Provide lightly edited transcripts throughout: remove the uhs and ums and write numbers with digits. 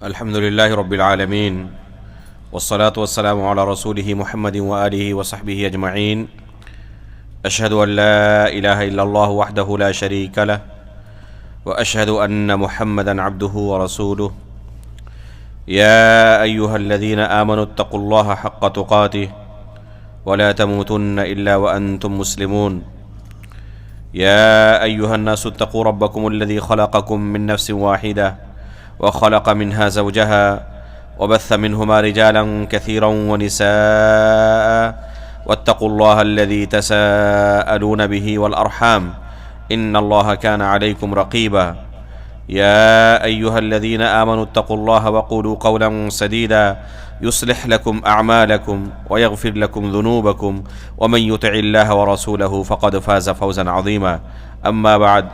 الحمدللہ رب العالمین والصلاة والسلام علی رسولہ محمد وآلہ وصحبہ اجمعین اشہد ان لا الہ الا اللہ وحدہ لا شریک لہ واشہد ان محمدا عبدہ ورسولہ یا ایہا الذین آمنوا اتقوا اللہ حق تقاتہ ولا تموتن الا وانتم مسلمون یا ایہا الناس اتقوا ربکم الذی خلقکم من نفس واحدہ وخلق منها زوجها وبث منهما رجالا كثيرا ونساء واتقوا الله الذي تساءلون به والأرحام إن الله كان عليكم رقيبا يا أيها الذين آمنوا اتقوا الله وقولوا قولا سديدا يصلح لكم أعمالكم ويغفر لكم ذنوبكم ومن يطع الله ورسوله فقد فاز فوزا عظيما أما بعد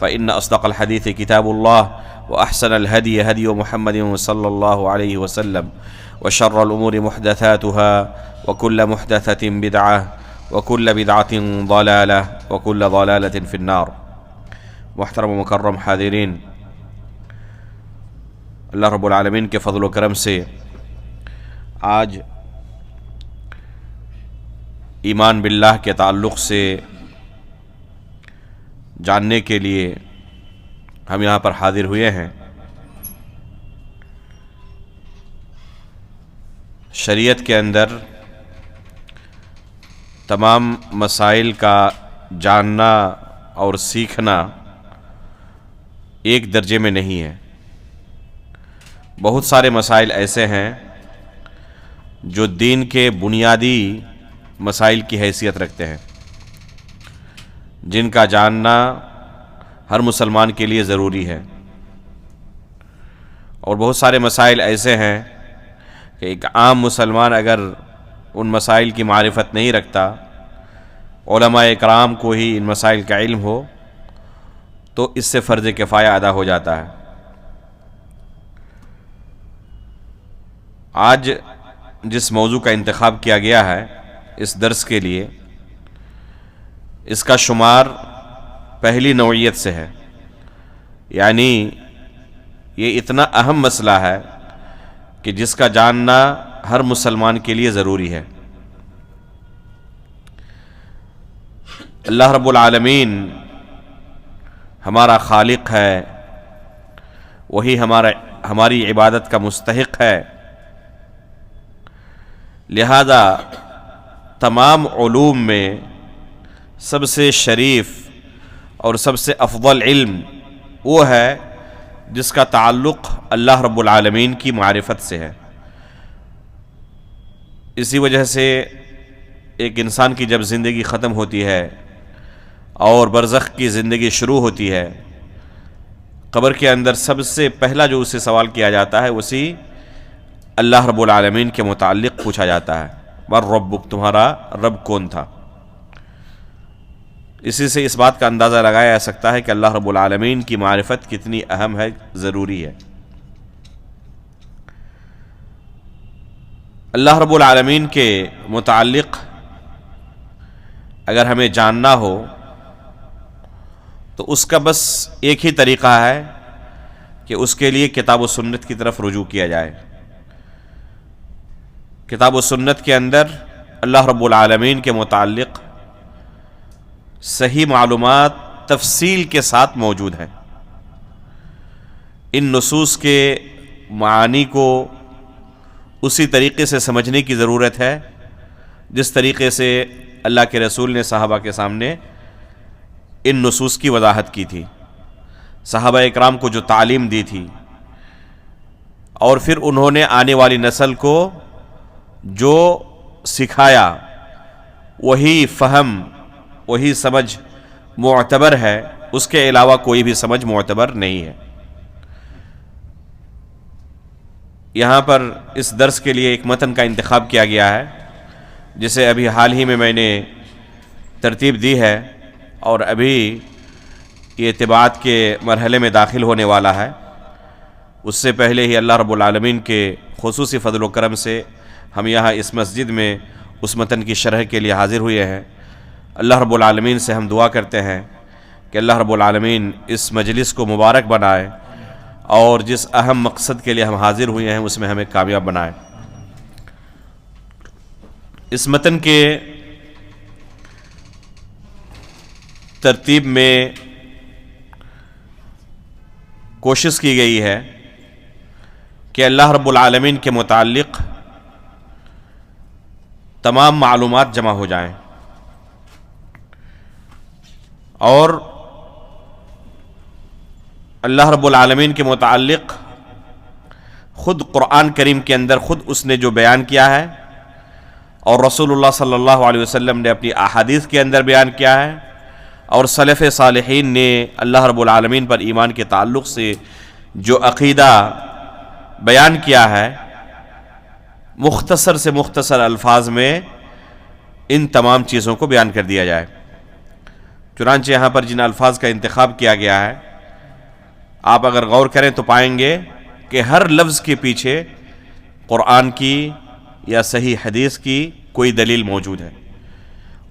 فإن أصدق الحديث كتاب الله وأحسن الهدي هدي محمد صلى الله عليه وسلم وشر الأمور محدثاتها وكل محدثة بدعة وكل بدعة ضلالة وكل ضلالة في النار. محترم و مکرم حاضرین، اللہ رب العالمین کے فضل و کرم سے آج ایمان باللہ کے تعلق سے جاننے کے لیے ہم یہاں پر حاضر ہوئے ہیں. شریعت کے اندر تمام مسائل کا جاننا اور سیکھنا ایک درجے میں نہیں ہے. بہت سارے مسائل ایسے ہیں جو دین کے بنیادی مسائل کی حیثیت رکھتے ہیں، جن کا جاننا ہر مسلمان کے لیے ضروری ہے. اور بہت سارے مسائل ایسے ہیں کہ ایک عام مسلمان اگر ان مسائل کی معرفت نہیں رکھتا، علماء اکرام کو ہی ان مسائل کا علم ہو، تو اس سے فرض کفایہ ادا ہو جاتا ہے. آج جس موضوع کا انتخاب کیا گیا ہے اس درس کے لیے، اس کا شمار پہلی نوعیت سے ہے. یعنی یہ اتنا اہم مسئلہ ہے کہ جس کا جاننا ہر مسلمان کے لیے ضروری ہے. اللہ رب العالمین ہمارا خالق ہے، وہی ہماری عبادت کا مستحق ہے. لہذا تمام علوم میں سب سے شریف اور سب سے افضل علم وہ ہے جس کا تعلق اللہ رب العالمین کی معرفت سے ہے. اسی وجہ سے ایک انسان کی جب زندگی ختم ہوتی ہے اور برزخ کی زندگی شروع ہوتی ہے، قبر کے اندر سب سے پہلا جو اسے سوال کیا جاتا ہے اسی اللہ رب العالمین کے متعلق پوچھا جاتا ہے، من ربک، تمہارا رب کون تھا. اسی سے اس بات کا اندازہ لگایا جا سکتا ہے کہ اللہ رب العالمین کی معرفت کتنی اہم ہے، ضروری ہے. اللہ رب العالمین کے متعلق اگر ہمیں جاننا ہو تو اس کا بس ایک ہی طریقہ ہے کہ اس کے لیے کتاب و سنت کی طرف رجوع کیا جائے. کتاب و سنت کے اندر اللہ رب العالمین کے متعلق صحیح معلومات تفصیل کے ساتھ موجود ہیں. ان نصوص کے معانی کو اسی طریقے سے سمجھنے کی ضرورت ہے جس طریقے سے اللہ کے رسول نے صحابہ کے سامنے ان نصوص کی وضاحت کی تھی، صحابہ اکرام کو جو تعلیم دی تھی، اور پھر انہوں نے آنے والی نسل کو جو سکھایا، وہی فہم، وہی سمجھ معتبر ہے. اس کے علاوہ کوئی بھی سمجھ معتبر نہیں ہے. یہاں پر اس درس کے لیے ایک متن کا انتخاب کیا گیا ہے جسے ابھی حال ہی میں نے ترتیب دی ہے اور ابھی یہ طباعت کے مرحلے میں داخل ہونے والا ہے. اس سے پہلے ہی اللہ رب العالمین کے خصوصی فضل و کرم سے ہم یہاں اس مسجد میں اس متن کی شرح کے لیے حاضر ہوئے ہیں. اللہ رب العالمین سے ہم دعا کرتے ہیں کہ اللہ رب العالمین اس مجلس کو مبارک بنائے اور جس اہم مقصد کے لیے ہم حاضر ہوئے ہیں اس میں ہمیں کامیاب بنائے۔ اس متن کے ترتیب میں کوشش کی گئی ہے کہ اللہ رب العالمین کے متعلق تمام معلومات جمع ہو جائیں، اور اللہ رب العالمین کے متعلق خود قرآن کریم کے اندر خود اس نے جو بیان کیا ہے، اور رسول اللہ صلی اللہ علیہ وسلم نے اپنی احادیث کے اندر بیان کیا ہے، اور سلف صالحین نے اللہ رب العالمین پر ایمان کے تعلق سے جو عقیدہ بیان کیا ہے، مختصر سے مختصر الفاظ میں ان تمام چیزوں کو بیان کر دیا جائے۔ چنانچہ یہاں پر جن الفاظ کا انتخاب کیا گیا ہے، آپ اگر غور کریں تو پائیں گے کہ ہر لفظ کے پیچھے قرآن کی یا صحیح حدیث کی کوئی دلیل موجود ہے۔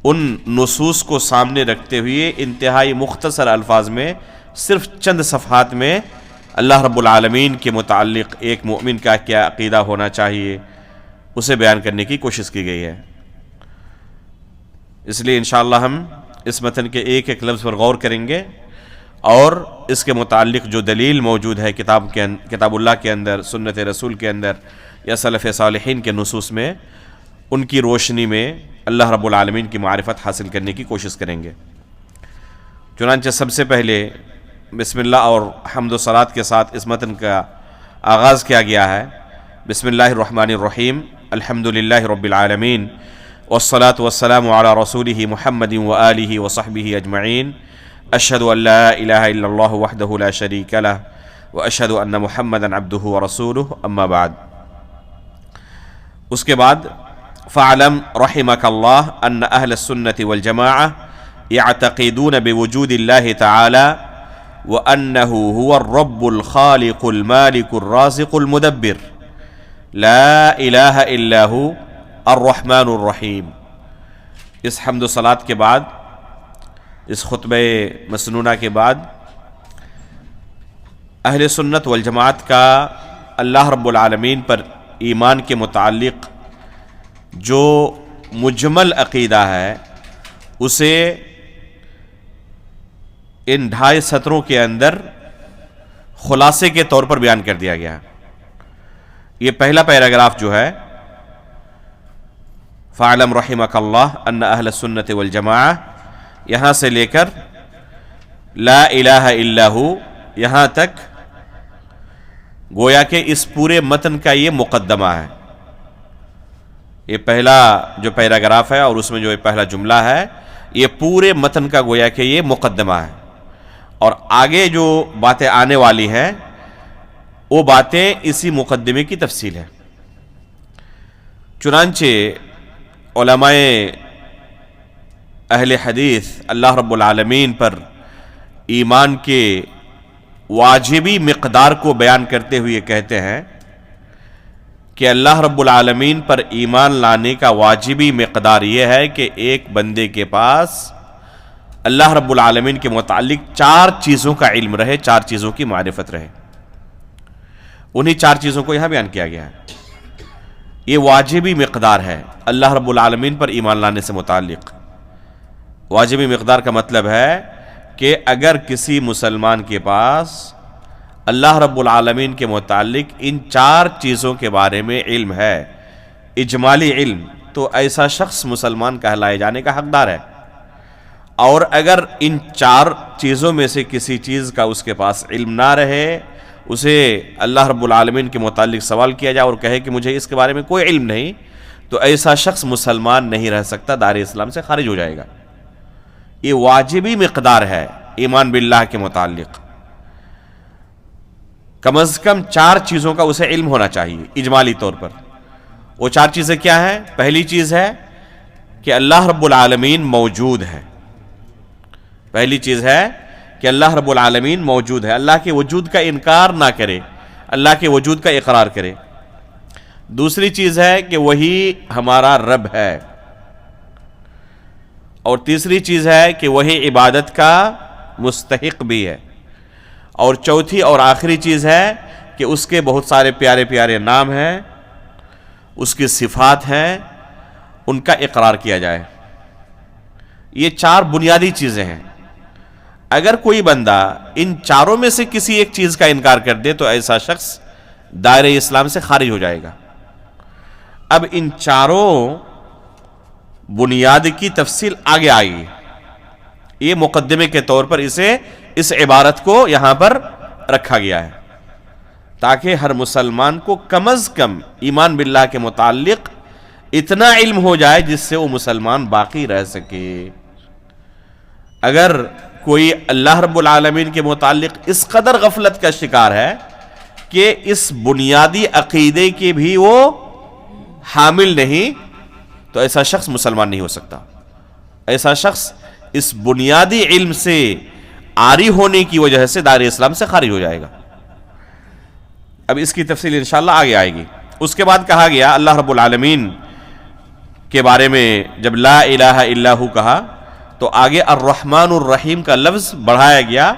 ان نصوص کو سامنے رکھتے ہوئے انتہائی مختصر الفاظ میں صرف چند صفحات میں اللہ رب العالمین کے متعلق ایک مومن کا کیا عقیدہ ہونا چاہیے اسے بیان کرنے کی کوشش کی گئی ہے۔ اس لیے انشاءاللہ ہم اس متن کے ایک ایک لفظ پر غور کریں گے، اور اس کے متعلق جو دلیل موجود ہے کتاب اللہ کے اندر، سنت رسول کے اندر یا سلف صالحین کے نصوص میں، ان کی روشنی میں اللہ رب العالمین کی معرفت حاصل کرنے کی کوشش کریں گے۔ چنانچہ سب سے پہلے بسم اللہ اور حمد و صلات کے ساتھ اس متن کا آغاز کیا گیا ہے۔ بسم اللہ الرحمن الرحیم، الحمد للہ رب العالمین، والصلاة والسلام علی رسولہ محمد وآلہ وصحبہ اجمعین، اشہد ان لا الہ الا اللہ وحدہ لا شریک لہ واشہد ان محمدا عبدہ ورسولہ، اما بعد۔ اس کے بعد فَاعْلَمْ رحمك اللہ ان اہل السنة والجماعة يعتقدون بوجود اللہ تعالی وانه هو الرب الخالق المالك الرازق المدبر لا الہ الا هو الرحمن الرحیم۔ اس حمد و صلات کے بعد، اس خطبہ مسنونہ کے بعد، اہل سنت والجماعت کا اللہ رب العالمین پر ایمان کے متعلق جو مجمل عقیدہ ہے اسے ان 2.5 سطروں کے اندر خلاصے کے طور پر بیان کر دیا گیا۔ یہ پہلا پیراگراف جو ہے، فَاعْلَمْ رَحِمَكَ اللَّهُ أَنَّ أَهْلَ السُّنَّةِ وَالْجَمَاعَةِ یہاں سے لے کر لا الہ الا ہو یہاں تک گویا کہ اس پورے متن کا یہ مقدمہ ہے۔ یہ پہلا جو پیراگراف ہے اور اس میں جو یہ پہلا جملہ ہے، یہ پورے متن کا گویا کہ یہ مقدمہ ہے، اور آگے جو باتیں آنے والی ہیں وہ باتیں اسی مقدمے کی تفصیل ہے۔ چنانچہ علماء اہل حدیث اللہ رب العالمین پر ایمان کے واجبی مقدار کو بیان کرتے ہوئے کہتے ہیں کہ اللہ رب العالمین پر ایمان لانے کا واجبی مقدار یہ ہے کہ ایک بندے کے پاس اللہ رب العالمین کے متعلق 4 چیزوں کا علم رہے، 4 چیزوں کی معرفت رہے۔ انہی 4 چیزوں کو یہاں بیان کیا گیا ہے۔ یہ واجبی مقدار ہے اللہ رب العالمین پر ایمان لانے سے متعلق۔ واجبی مقدار کا مطلب ہے کہ اگر کسی مسلمان کے پاس اللہ رب العالمین کے متعلق ان 4 چیزوں کے بارے میں علم ہے، اجمالی علم، تو ایسا شخص مسلمان کہلائے جانے کا حقدار ہے۔ اور اگر ان 4 چیزوں میں سے کسی چیز کا اس کے پاس علم نہ رہے، اسے اللہ رب العالمین کے متعلق سوال کیا جائے اور کہے کہ مجھے اس کے بارے میں کوئی علم نہیں، تو ایسا شخص مسلمان نہیں رہ سکتا، دار اسلام سے خارج ہو جائے گا۔ یہ واجبی مقدار ہے ایمان باللہ کے متعلق۔ کم از کم 4 چیزوں کا اسے علم ہونا چاہیے اجمالی طور پر۔ وہ 4 چیزیں کیا ہیں؟ پہلی چیز ہے کہ اللہ رب العالمین موجود ہے۔ پہلی چیز ہے کہ اللہ رب العالمین موجود ہے، اللہ کے وجود کا انکار نہ کرے، اللہ کے وجود کا اقرار کرے۔ دوسری چیز ہے کہ وہی ہمارا رب ہے، اور تیسری چیز ہے کہ وہی عبادت کا مستحق بھی ہے، اور چوتھی اور آخری چیز ہے کہ اس کے بہت سارے پیارے پیارے نام ہیں، اس کی صفات ہیں، ان کا اقرار کیا جائے۔ یہ 4 بنیادی چیزیں ہیں۔ اگر کوئی بندہ ان چاروں میں سے کسی ایک چیز کا انکار کر دے تو ایسا شخص دائرہ اسلام سے خارج ہو جائے گا۔ اب ان چاروں بنیاد کی تفصیل آگے آئے گی، یہ مقدمے کے طور پر اس عبارت کو یہاں پر رکھا گیا ہے تاکہ ہر مسلمان کو کم از کم ایمان باللہ کے متعلق اتنا علم ہو جائے جس سے وہ مسلمان باقی رہ سکے۔ اگر کوئی اللہ رب العالمین کے متعلق اس قدر غفلت کا شکار ہے کہ اس بنیادی عقیدے کے بھی وہ حامل نہیں، تو ایسا شخص مسلمان نہیں ہو سکتا۔ ایسا شخص اس بنیادی علم سے عاری ہونے کی وجہ سے دائرہ اسلام سے خارج ہو جائے گا۔ اب اس کی تفصیل انشاءاللہ آگے آئے گی۔ اس کے بعد کہا گیا اللہ رب العالمین کے بارے میں جب لا الہ الا ہو کہا تو آگے الرحمن الرحیم کا لفظ بڑھایا گیا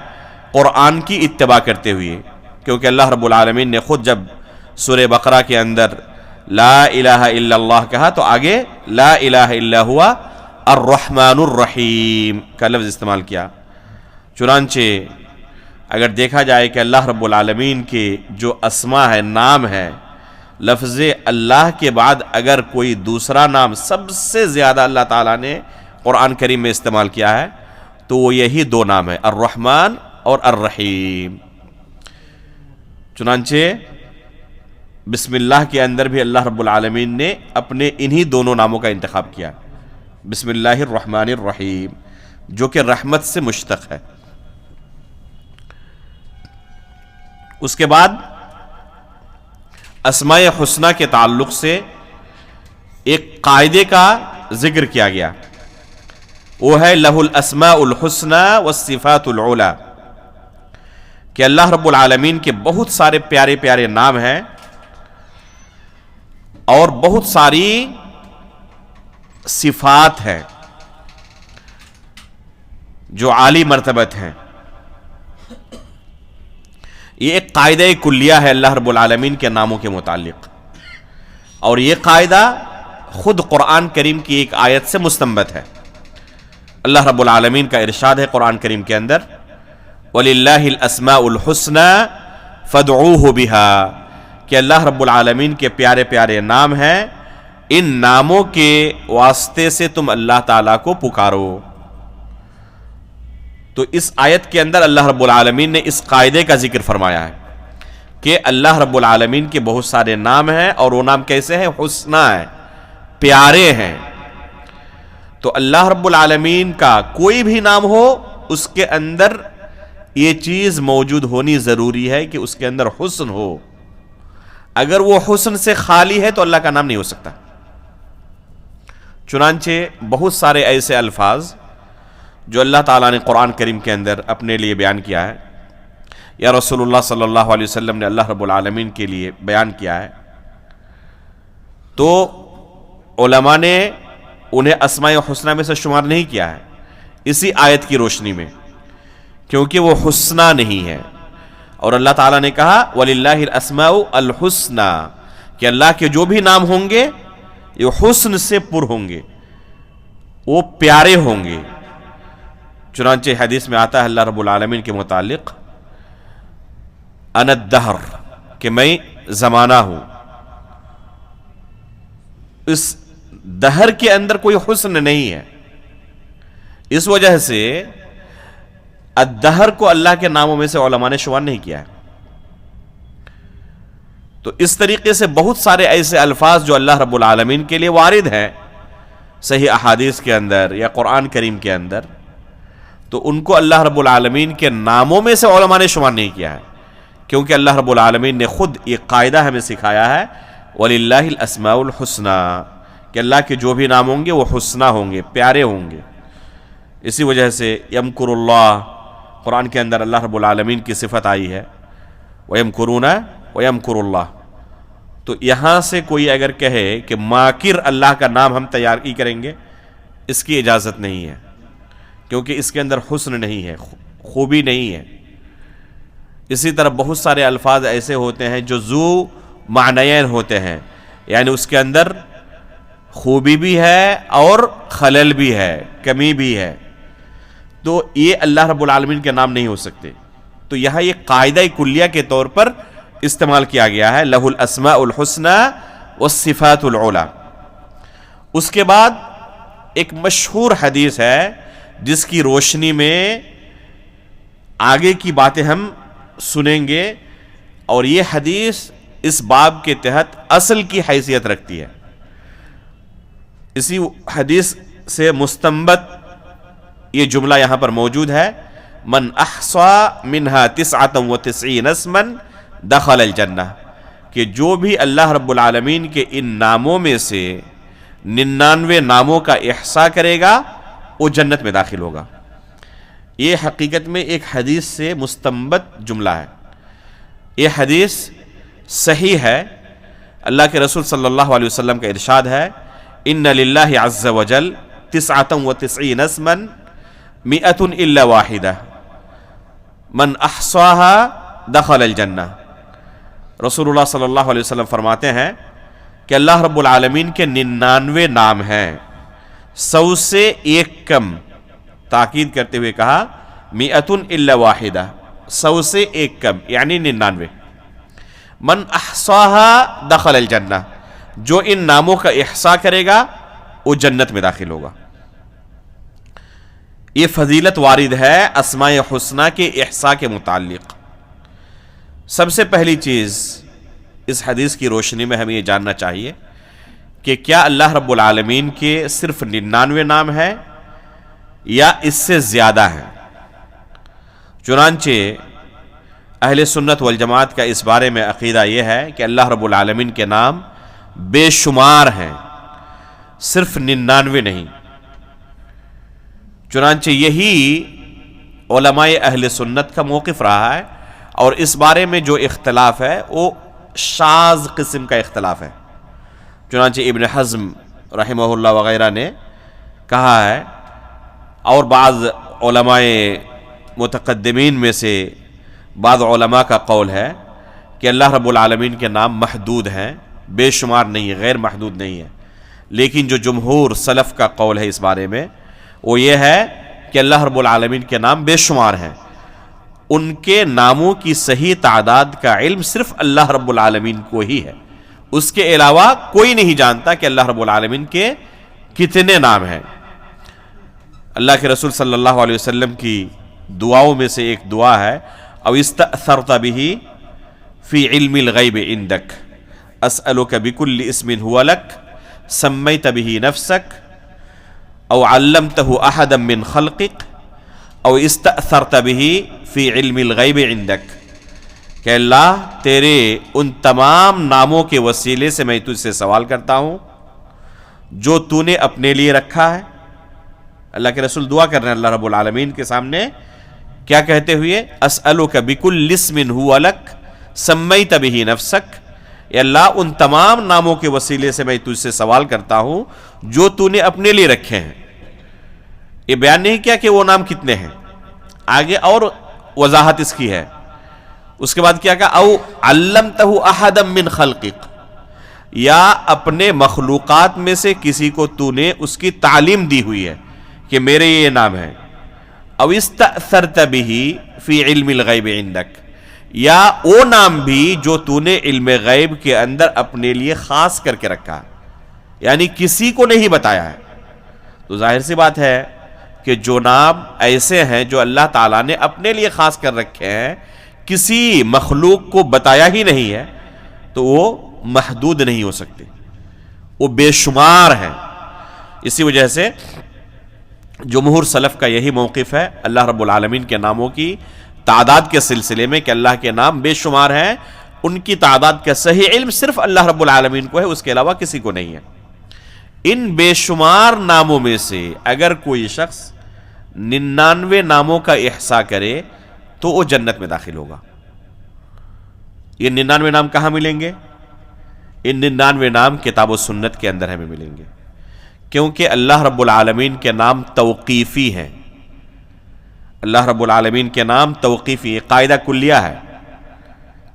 قرآن کی اتباع کرتے ہوئے، کیونکہ اللہ رب العالمین نے خود جب سورہ بقرہ کے اندر لا الہ الا اللہ کہا تو آگے لا الہ الا ہوا الرحمن الرحیم کا لفظ استعمال کیا۔ چنانچہ اگر دیکھا جائے کہ اللہ رب العالمین کے جو اسماء ہے، نام ہے، لفظ اللہ کے بعد اگر کوئی دوسرا نام سب سے زیادہ اللہ تعالیٰ نے قرآن کریم میں استعمال کیا ہے تو وہ یہی 2 نام ہے، الرحمن اور الرحیم۔ چنانچہ بسم اللہ کے اندر بھی اللہ رب العالمین نے اپنے انہی دونوں ناموں کا انتخاب کیا، بسم اللہ الرحمن الرحیم، جو کہ رحمت سے مشتق ہے۔ اس کے بعد اسماء حسنہ کے تعلق سے ایک قاعدے کا ذکر کیا گیا، وہ ہے لہ الاسماء الحسنى والصفات العلی، کہ اللہ رب العالمین کے بہت سارے پیارے پیارے نام ہیں اور بہت ساری صفات ہیں جو عالی مرتبت ہیں۔ یہ ایک قاعدہ کلیہ ہے اللہ رب العالمین کے ناموں کے متعلق، اور یہ قاعدہ خود قرآن کریم کی ایک آیت سے مستنبت ہے۔ اللہ رب العالمین کا ارشاد ہے قرآن کریم کے اندر وَلِلَّهِ الْأَسْمَاءُ الْحُسْنَى فَادْعُوهُ بِهَا، کہ اللہ رب العالمین کے پیارے پیارے نام ہیں، ان ناموں کے واسطے سے تم اللہ تعالیٰ کو پکارو۔ تو اس آیت کے اندر اللہ رب العالمین نے اس قاعدے کا ذکر فرمایا ہے کہ اللہ رب العالمین کے بہت سارے نام ہیں اور وہ نام کیسے ہیں؟ حسنہ ہیں، پیارے ہیں۔ تو اللہ رب العالمین کا کوئی بھی نام ہو اس کے اندر یہ چیز موجود ہونی ضروری ہے کہ اس کے اندر حسن ہو۔ اگر وہ حسن سے خالی ہے تو اللہ کا نام نہیں ہو سکتا۔ چنانچہ بہت سارے ایسے الفاظ جو اللہ تعالیٰ نے قرآن کریم کے اندر اپنے لیے بیان کیا ہے یا رسول اللہ صلی اللہ علیہ وسلم نے اللہ رب العالمین کے لیے بیان کیا ہے، تو علماء نے انہیں اسماء حسنہ میں سے شمار نہیں کیا ہے اسی آیت کی روشنی میں، کیونکہ وہ حسنہ نہیں ہے۔ اور اللہ تعالیٰ نے کہا وَلِلَّهِ الْأَسْمَاءُ الْحُسْنَى، کہ اللہ کے جو بھی نام ہوں گے یہ حسن سے پر ہوں گے، وہ پیارے ہوں گے۔ چنانچہ حدیث میں آتا ہے اللہ رب العالمین کے متعلق انا الدہر، کہ میں زمانہ ہوں۔ اس دہر کے اندر کوئی حسن نہیں ہے، اس وجہ سے الدہر کو اللہ کے ناموں میں سے علماء نے شمار نہیں کیا ہے۔ تو اس طریقے سے بہت سارے ایسے الفاظ جو اللہ رب العالمین کے لیے وارد ہیں صحیح احادیث کے اندر یا قرآن کریم کے اندر، تو ان کو اللہ رب العالمین کے ناموں میں سے علماء نے شمار نہیں کیا ہے، کیونکہ اللہ رب العالمین نے خود یہ قاعدہ ہمیں سکھایا ہے وَلِلَّهِ الْأَسْمَاءُ الْحُسْنَى، کہ اللہ کے جو بھی نام ہوں گے وہ حسنہ ہوں گے، پیارے ہوں گے۔ اسی وجہ سے یمکر اللہ، قرآن کے اندر اللہ رب العالمین کی صفت آئی ہے وَيَمْكُرُونَ وَيَمْكُرُ اللَّهُ۔ تو یہاں سے کوئی اگر کہے کہ ماکر اللہ کا نام ہم تیار ہی کریں گے، اس کی اجازت نہیں ہے، کیونکہ اس کے اندر حسن نہیں ہے، خوبی نہیں ہے۔ اسی طرح بہت سارے الفاظ ایسے ہوتے ہیں جو ذو معنیین ہوتے ہیں، یعنی اس کے اندر خوبی بھی ہے اور خلل بھی ہے، کمی بھی ہے، تو یہ اللہ رب العالمین کے نام نہیں ہو سکتے. تو یہاں یہ قاعدہ کلیہ کے طور پر استعمال کیا گیا ہے، لہ الاسماء الحسنی والصفات العلی. اس کے بعد ایک مشہور حدیث ہے جس کی روشنی میں آگے کی باتیں ہم سنیں گے، اور یہ حدیث اس باب کے تحت اصل کی حیثیت رکھتی ہے. اسی حدیث سے مستنبط یہ جملہ یہاں پر موجود ہے، من احصى منها 99 اسما دخل الجنہ، کہ جو بھی اللہ رب العالمین کے ان ناموں میں سے 99 ناموں کا احصاء کرے گا وہ جنت میں داخل ہوگا. یہ حقیقت میں ایک حدیث سے مستنبط جملہ ہے. یہ حدیث صحیح ہے. اللہ کے رسول صلی اللہ علیہ وسلم کا ارشاد ہے، ان للہ عز وجل 99 اسما 100 الا واحدہ من احصاها دخل الجنہ. رسول اللہ صلی اللہ علیہ وسلم فرماتے ہیں کہ اللہ رب العالمین کے 99 نام ہیں، 100 سے ایک کم، تاکید کرتے ہوئے کہا 100 الا واحدہ، 100 سے ایک کم یعنی 99. من احصاها دخل الجنہ، جو ان ناموں کا احصاء کرے گا وہ جنت میں داخل ہوگا. یہ فضیلت وارد ہے اسماء حسنہ کے احصاء کے متعلق. سب سے پہلی چیز اس حدیث کی روشنی میں ہمیں یہ جاننا چاہیے کہ کیا اللہ رب العالمین کے صرف 99 نام ہیں یا اس سے زیادہ ہیں. چنانچہ اہل سنت والجماعت کا اس بارے میں عقیدہ یہ ہے کہ اللہ رب العالمین کے نام بے شمار ہیں، صرف 99 نہیں. چنانچہ یہی علماء اہل سنت کا موقف رہا ہے، اور اس بارے میں جو اختلاف ہے وہ شاذ قسم کا اختلاف ہے. چنانچہ ابن حزم رحمہ اللہ وغیرہ نے کہا ہے، اور بعض علماء متقدمین میں سے بعض علماء کا قول ہے کہ اللہ رب العالمین کے نام محدود ہیں، بے شمار نہیں ہے، غیر محدود نہیں ہے. لیکن جو جمہور سلف کا قول ہے اس بارے میں وہ یہ ہے کہ اللہ رب العالمین کے نام بے شمار ہیں. ان کے ناموں کی صحیح تعداد کا علم صرف اللہ رب العالمین کو ہی ہے، اس کے علاوہ کوئی نہیں جانتا کہ اللہ رب العالمین کے کتنے نام ہیں. اللہ کے رسول صلی اللہ علیہ وسلم کی دعاؤں میں سے ایک دعا ہے، او استأثرت به فی علم الغیب عندک اسألک بکل اسم هو لک سمیت به نفسک او علمته احدا من خلقک او استأثرت به فی علم الغیب عندک، کہ اللہ تیرے ان تمام ناموں کے وسیلے سے میں تجھ سے سوال کرتا ہوں جو تو نے اپنے لیے رکھا ہے. اللہ کے رسول دعا کر رہے ہیں اللہ رب العالمین کے سامنے، کیا کہتے ہوئے؟ اسألک بکل اسم هو لک سمیت به نفسک، اے اللہ ان تمام ناموں کے وسیلے سے میں تجھ سے سوال کرتا ہوں جو تو نے اپنے لیے رکھے ہیں. یہ بیان نہیں کیا کہ وہ نام کتنے ہیں، آگے اور وضاحت اس کی ہے. اس کے بعد کیا کہا؟ او علمتہ احدا من خلقک، یا اپنے مخلوقات میں سے کسی کو تو نے اس کی تعلیم دی ہوئی ہے کہ میرے یہ نام ہے. او استأثرت به فی علم الغیب عندک، یا وہ نام بھی جو تو نے علم غیب کے اندر اپنے لیے خاص کر کے رکھا، یعنی کسی کو نہیں بتایا ہے. تو ظاہر سی بات ہے کہ جو نام ایسے ہیں جو اللہ تعالیٰ نے اپنے لیے خاص کر رکھے ہیں، کسی مخلوق کو بتایا ہی نہیں ہے، تو وہ محدود نہیں ہو سکتے، وہ بے شمار ہیں. اسی وجہ سے جمہور سلف کا یہی موقف ہے اللہ رب العالمین کے ناموں کی تعداد کے سلسلے میں کہ اللہ کے نام بے شمار ہیں، ان کی تعداد کا صحیح علم صرف اللہ رب العالمین کو ہے، اس کے علاوہ کسی کو نہیں ہے. ان بے شمار ناموں میں سے اگر کوئی شخص 99 ناموں کا احصاء کرے تو وہ جنت میں داخل ہوگا. یہ 99 نام کہاں ملیں گے؟ ان 99 نام کتاب و سنت کے اندر ہمیں ملیں گے، کیونکہ اللہ رب العالمین کے نام توقیفی ہیں. اللہ رب العالمین کے نام توقیفی، قاعدہ کلیہ ہے.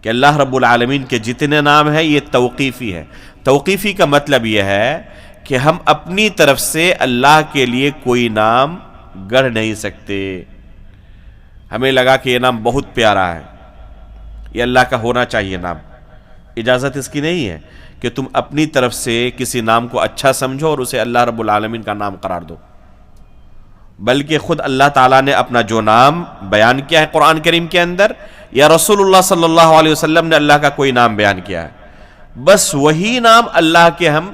کہ اللہ رب العالمین کے جتنے نام ہیں یہ توقیفی ہے. توقیفی کا مطلب یہ ہے کہ ہم اپنی طرف سے اللہ کے لیے کوئی نام گڑھ نہیں سکتے. ہمیں لگا کہ یہ نام بہت پیارا ہے، یہ اللہ کا ہونا چاہیے نام، اجازت اس کی نہیں ہے کہ تم اپنی طرف سے کسی نام کو اچھا سمجھو اور اسے اللہ رب العالمین کا نام قرار دو. بلکہ خود اللہ تعالیٰ نے اپنا جو نام بیان کیا ہے قرآن کریم کے اندر، یا رسول اللہ صلی اللہ علیہ وسلم نے اللہ کا کوئی نام بیان کیا ہے، بس وہی نام اللہ کے ہم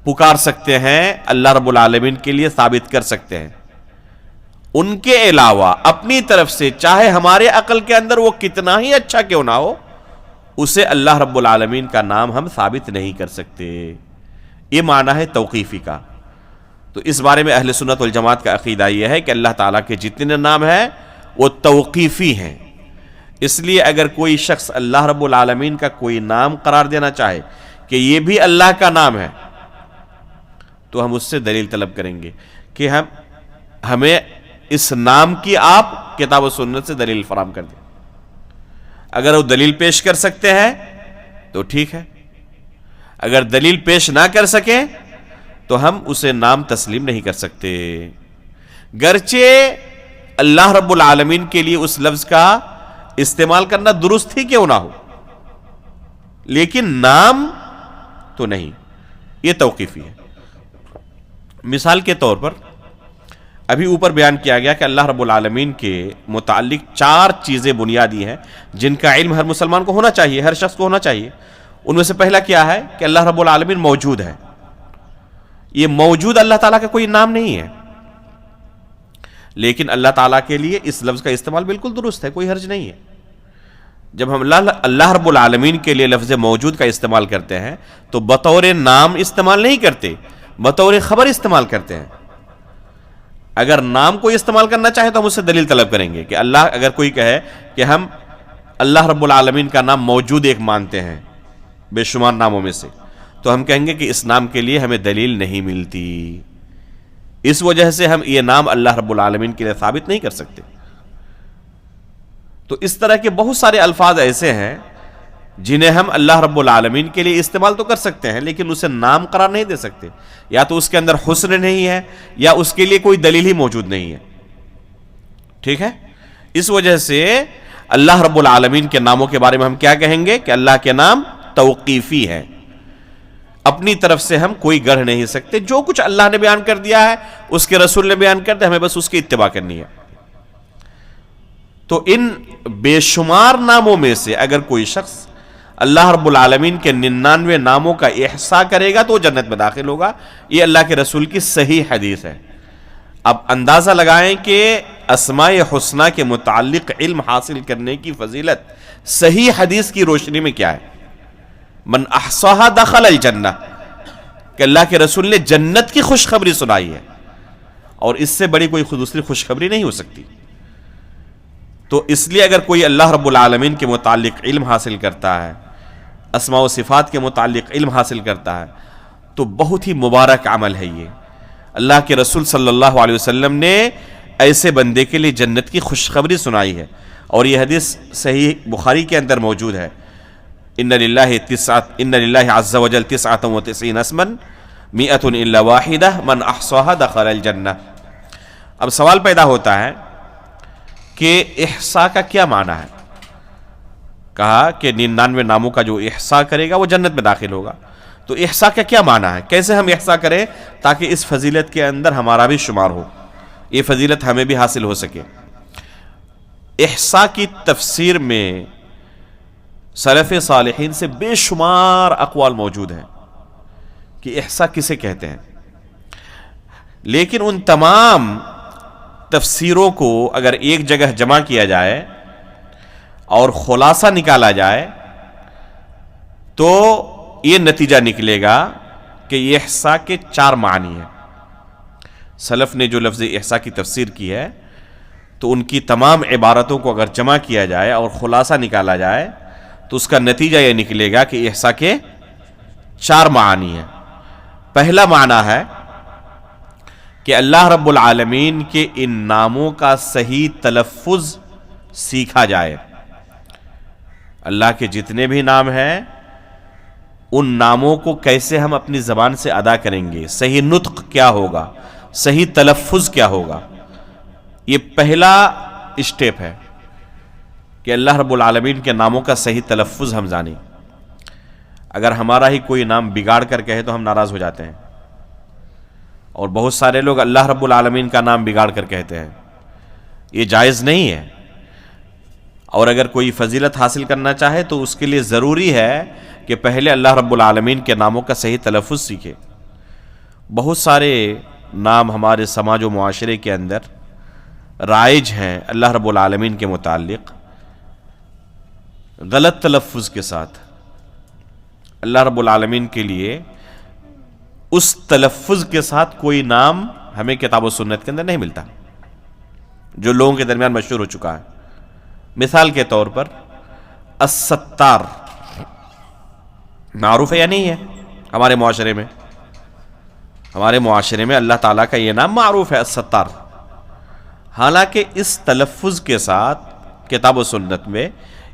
پکار سکتے ہیں، اللہ رب العالمین کے لیے ثابت کر سکتے ہیں. ان کے علاوہ اپنی طرف سے چاہے ہمارے عقل کے اندر وہ کتنا ہی اچھا کیوں نہ ہو، اسے اللہ رب العالمین کا نام ہم ثابت نہیں کر سکتے. یہ معنی ہے توقیفی کا. تو اس بارے میں اہل سنت والجماعت کا عقیدہ یہ ہے کہ اللہ تعالیٰ کے جتنے نام ہیں وہ توقیفی ہیں. اس لیے اگر کوئی شخص اللہ رب العالمین کا کوئی نام قرار دینا چاہے کہ یہ بھی اللہ کا نام ہے، تو ہم اس سے دلیل طلب کریں گے کہ ہمیں اس نام کی آپ کتاب و سنت سے دلیل فراہم کر دیں. اگر وہ دلیل پیش کر سکتے ہیں تو ٹھیک ہے، اگر دلیل پیش نہ کر سکیں تو ہم اسے نام تسلیم نہیں کر سکتے. گرچہ اللہ رب العالمین کے لیے اس لفظ کا استعمال کرنا درست ہی کیوں نہ ہو، لیکن نام تو نہیں. یہ توقیفی ہے. مثال کے طور پر ابھی اوپر بیان کیا گیا کہ اللہ رب العالمین کے متعلق 4 چیزیں بنیادی ہیں جن کا علم ہر مسلمان کو ہونا چاہیے، ہر شخص کو ہونا چاہیے. ان میں سے پہلا کیا ہے کہ اللہ رب العالمین موجود ہے. یہ موجود اللہ تعالیٰ کا کوئی نام نہیں ہے، لیکن اللہ تعالیٰ کے لیے اس لفظ کا استعمال بالکل درست ہے، کوئی حرج نہیں ہے. جب ہم اللہ رب العالمین کے لیے لفظ موجود کا استعمال کرتے ہیں تو بطور نام استعمال نہیں کرتے، بطور خبر استعمال کرتے ہیں. اگر نام کو استعمال کرنا چاہے تو ہم اس سے دلیل طلب کریں گے کہ اگر کوئی کہے کہ ہم اللہ رب العالمین کا نام موجود ایک مانتے ہیں بے شمار ناموں میں سے، تو ہم کہیں گے کہ اس نام کے لیے ہمیں دلیل نہیں ملتی، اس وجہ سے ہم یہ نام اللہ رب العالمین کے لیے ثابت نہیں کر سکتے. تو اس طرح کے بہت سارے الفاظ ایسے ہیں جنہیں ہم اللہ رب العالمین کے لیے استعمال تو کر سکتے ہیں لیکن اسے نام قرار نہیں دے سکتے. یا تو اس کے اندر حسن نہیں ہے یا اس کے لیے کوئی دلیل ہی موجود نہیں ہے. ٹھیک ہے، اس وجہ سے اللہ رب العالمین کے ناموں کے بارے میں ہم کیا کہیں گے کہ اللہ کے نام توقیفی ہے، اپنی طرف سے ہم کوئی گڑھ نہیں سکتے. جو کچھ اللہ نے بیان کر دیا ہے، اس کے رسول نے بیان کر دیا، ہمیں بس اس کی اتباع کرنی ہے. تو ان بے شمار ناموں میں سے اگر کوئی شخص اللہ رب العالمین کے 99 ناموں کا احصاء کرے گا تو وہ جنت میں داخل ہوگا. یہ اللہ کے رسول کی صحیح حدیث ہے. اب اندازہ لگائیں کہ اسماء حسنہ کے متعلق علم حاصل کرنے کی فضیلت صحیح حدیث کی روشنی میں کیا ہے. من احصاها دخل الجنہ، کہ اللہ کے رسول نے جنت کی خوشخبری سنائی ہے، اور اس سے بڑی کوئی دوسری خوشخبری نہیں ہو سکتی. تو اس لیے اگر کوئی اللہ رب العالمین کے متعلق علم حاصل کرتا ہے، اسماء و صفات کے متعلق علم حاصل کرتا ہے، تو بہت ہی مبارک عمل ہے یہ. اللہ کے رسول صلی اللہ علیہ وسلم نے ایسے بندے کے لیے جنت کی خوشخبری سنائی ہے، اور یہ حدیث صحیح بخاری کے اندر موجود ہے. ان للہ عز وجل 99 اسما 100 الا واحدہ من احصاها دخل الجنہ. اب سوال پیدا ہوتا ہے کہ احصاء کا کیا معنی ہے. کہا کہ 99 ناموں کا جو احصاء کرے گا وہ جنت میں داخل ہوگا. تو احصاء کا کیا معنی ہے، کیسے ہم احصاء کریں تاکہ اس فضیلت کے اندر ہمارا بھی شمار ہو، یہ فضیلت ہمیں بھی حاصل ہو سکے. احصاء کی تفسیر میں سلف صالحین سے بے شمار اقوال موجود ہیں کہ احصاء کسے کہتے ہیں، لیکن ان تمام تفسیروں کو اگر ایک جگہ جمع کیا جائے اور خلاصہ نکالا جائے تو یہ نتیجہ نکلے گا کہ یہ احصاء کے 4 معنی ہیں. سلف نے جو لفظ احصاء کی تفسیر کی ہے تو ان کی تمام عبارتوں کو اگر جمع کیا جائے اور خلاصہ نکالا جائے تو اس کا نتیجہ یہ نکلے گا کہ احصاء کے 4 معنی ہیں. پہلا معنی ہے کہ اللہ رب العالمین کے ان ناموں کا صحیح تلفظ سیکھا جائے. اللہ کے جتنے بھی نام ہیں ان ناموں کو کیسے ہم اپنی زبان سے ادا کریں گے، صحیح نطق کیا ہوگا، صحیح تلفظ کیا ہوگا، یہ پہلا اسٹیپ ہے کہ اللہ رب العالمین کے ناموں کا صحیح تلفظ ہم جانیں۔ اگر ہمارا ہی کوئی نام بگاڑ کر کہے تو ہم ناراض ہو جاتے ہیں، اور بہت سارے لوگ اللہ رب العالمین کا نام بگاڑ کر کہتے ہیں، یہ جائز نہیں ہے۔ اور اگر کوئی فضیلت حاصل کرنا چاہے تو اس کے لیے ضروری ہے کہ پہلے اللہ رب العالمین کے ناموں کا صحیح تلفظ سیکھے۔ بہت سارے نام ہمارے سماج و معاشرے کے اندر رائج ہیں اللہ رب العالمین کے متعلق، غلط تلفظ کے ساتھ۔ اللہ رب العالمین کے لیے اس تلفظ کے ساتھ کوئی نام ہمیں کتاب و سنت کے اندر نہیں ملتا جو لوگوں کے درمیان مشہور ہو چکا ہے۔ مثال کے طور پر الستار معروف ہے یا نہیں ہے ہمارے معاشرے میں؟ ہمارے معاشرے میں اللہ تعالیٰ کا یہ نام معروف ہے الستار، حالانکہ اس تلفظ کے ساتھ کتاب و سنت میں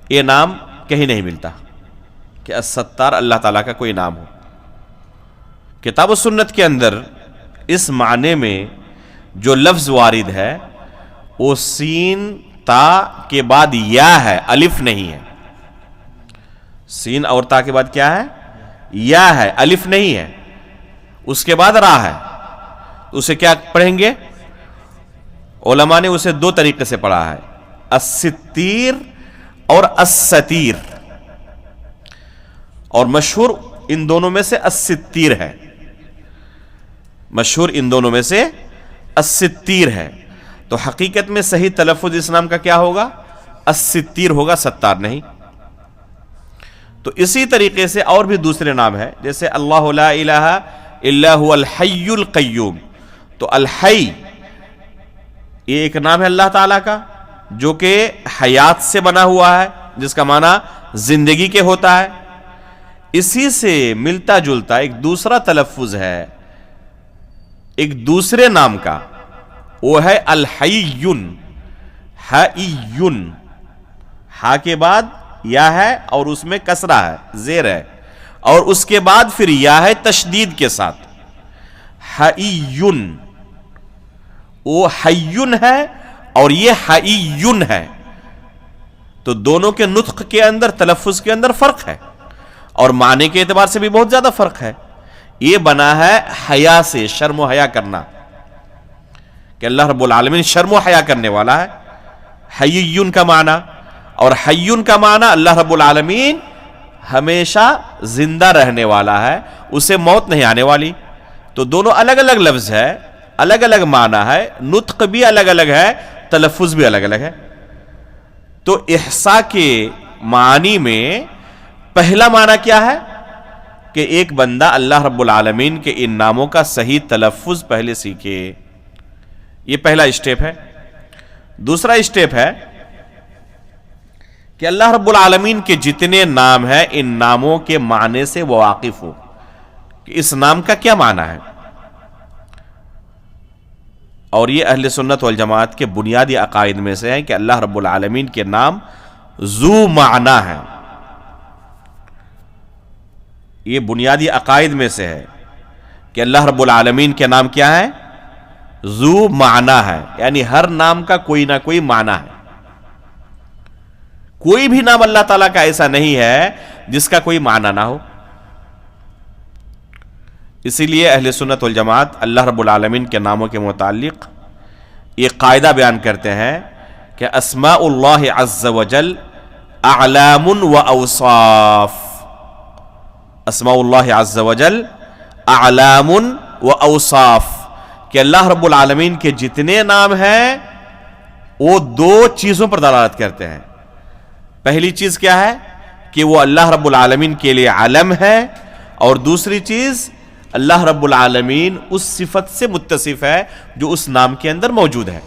یہ نام کہیں نہیں ملتا کہ الستار اللہ تعالیٰ کا کوئی نام ہو۔ کتاب و سنت کے اندر اس معنی میں جو لفظ وارد ہے وہ سین تا کے بعد یا ہے، الف نہیں ہے۔ سین اور تا کے بعد کیا ہے؟ یا ہے، الف نہیں ہے۔ اس کے بعد را ہے۔ اسے کیا پڑھیں گے؟ علماء نے اسے دو طریقے سے پڑھا ہے، الستیر اور الستیر، اور مشہور ان دونوں میں سے الستیر ہے، مشہور ان دونوں میں سے الستیر ہے۔ تو حقیقت میں صحیح تلفظ اس نام کا کیا ہوگا؟ الستیر ہوگا، ستار نہیں۔ تو اسی طریقے سے اور بھی دوسرے نام ہیں، جیسے اللہ لا الہ الا هو الحی القیوم۔ تو الحی یہ ایک نام ہے اللہ تعالیٰ کا جو کہ حیات سے بنا ہوا ہے، جس کا معنی زندگی کے ہوتا ہے۔ اسی سے ملتا جلتا ایک دوسرا تلفظ ہے ایک دوسرے نام کا، وہ ہے الحیون۔ حیون، ہا کے بعد یا ہے اور اس میں کسرہ ہے، زیر ہے، اور اس کے بعد پھر یا ہے تشدید کے ساتھ، حیون۔ وہ حیون ہے اور یہ حیون ہے، تو دونوں کے نطق کے اندر، تلفظ کے اندر فرق ہے، اور معنی کے اعتبار سے بھی بہت زیادہ فرق ہے۔ یہ بنا ہے حیا سے، شرم و حیا کرنا، کہ اللہ رب العالمین شرم و حیا کرنے والا ہے، حیون کا معنی۔ اور حیون کا معنی اللہ رب العالمین ہمیشہ زندہ رہنے والا ہے، اسے موت نہیں آنے والی۔ تو دونوں الگ الگ لفظ ہے، الگ الگ معنی ہے، نطق بھی الگ الگ ہے، تلفظ بھی الگ الگ ہے۔ تو احصاء کے معنی میں پہلا معنی کیا ہے کہ ایک بندہ اللہ رب العالمین کے ان ناموں کا صحیح تلفظ پہلے سیکھے، یہ پہلا اسٹیپ ہے۔ دوسرا اسٹیپ ہے کہ اللہ رب العالمین کے جتنے نام ہیں ان ناموں کے معنی سے وہ واقف ہو کہ اس نام کا کیا معنی ہے۔ اور یہ اہل سنت والجماعت کے بنیادی عقائد میں سے ہے کہ اللہ رب العالمین کے نام ذو معنی ہیں، یہ بنیادی عقائد میں سے ہے کہ اللہ رب العالمین کے نام کیا ہے؟ ذو معنی ہے، یعنی ہر نام کا کوئی نہ کوئی معنی ہے۔ کوئی بھی نام اللہ تعالیٰ کا ایسا نہیں ہے جس کا کوئی معنی نہ ہو۔ اسی لیے اہل سنت والجماعت اللہ رب العالمین کے ناموں کے متعلق یہ قاعدہ بیان کرتے ہیں کہ اسماء اللہ عز وجل اعلام و اوصاف، اسماء اللہ عز وجل اعلام و اوصاف، کہ اللہ رب العالمین کے جتنے نام ہیں وہ دو چیزوں پر دلالت کرتے ہیں۔ پہلی چیز کیا ہے کہ وہ اللہ رب العالمین کے لیے علم ہے، اور دوسری چیز اللہ رب العالمین اس صفت سے متصف ہے جو اس نام کے اندر موجود ہے۔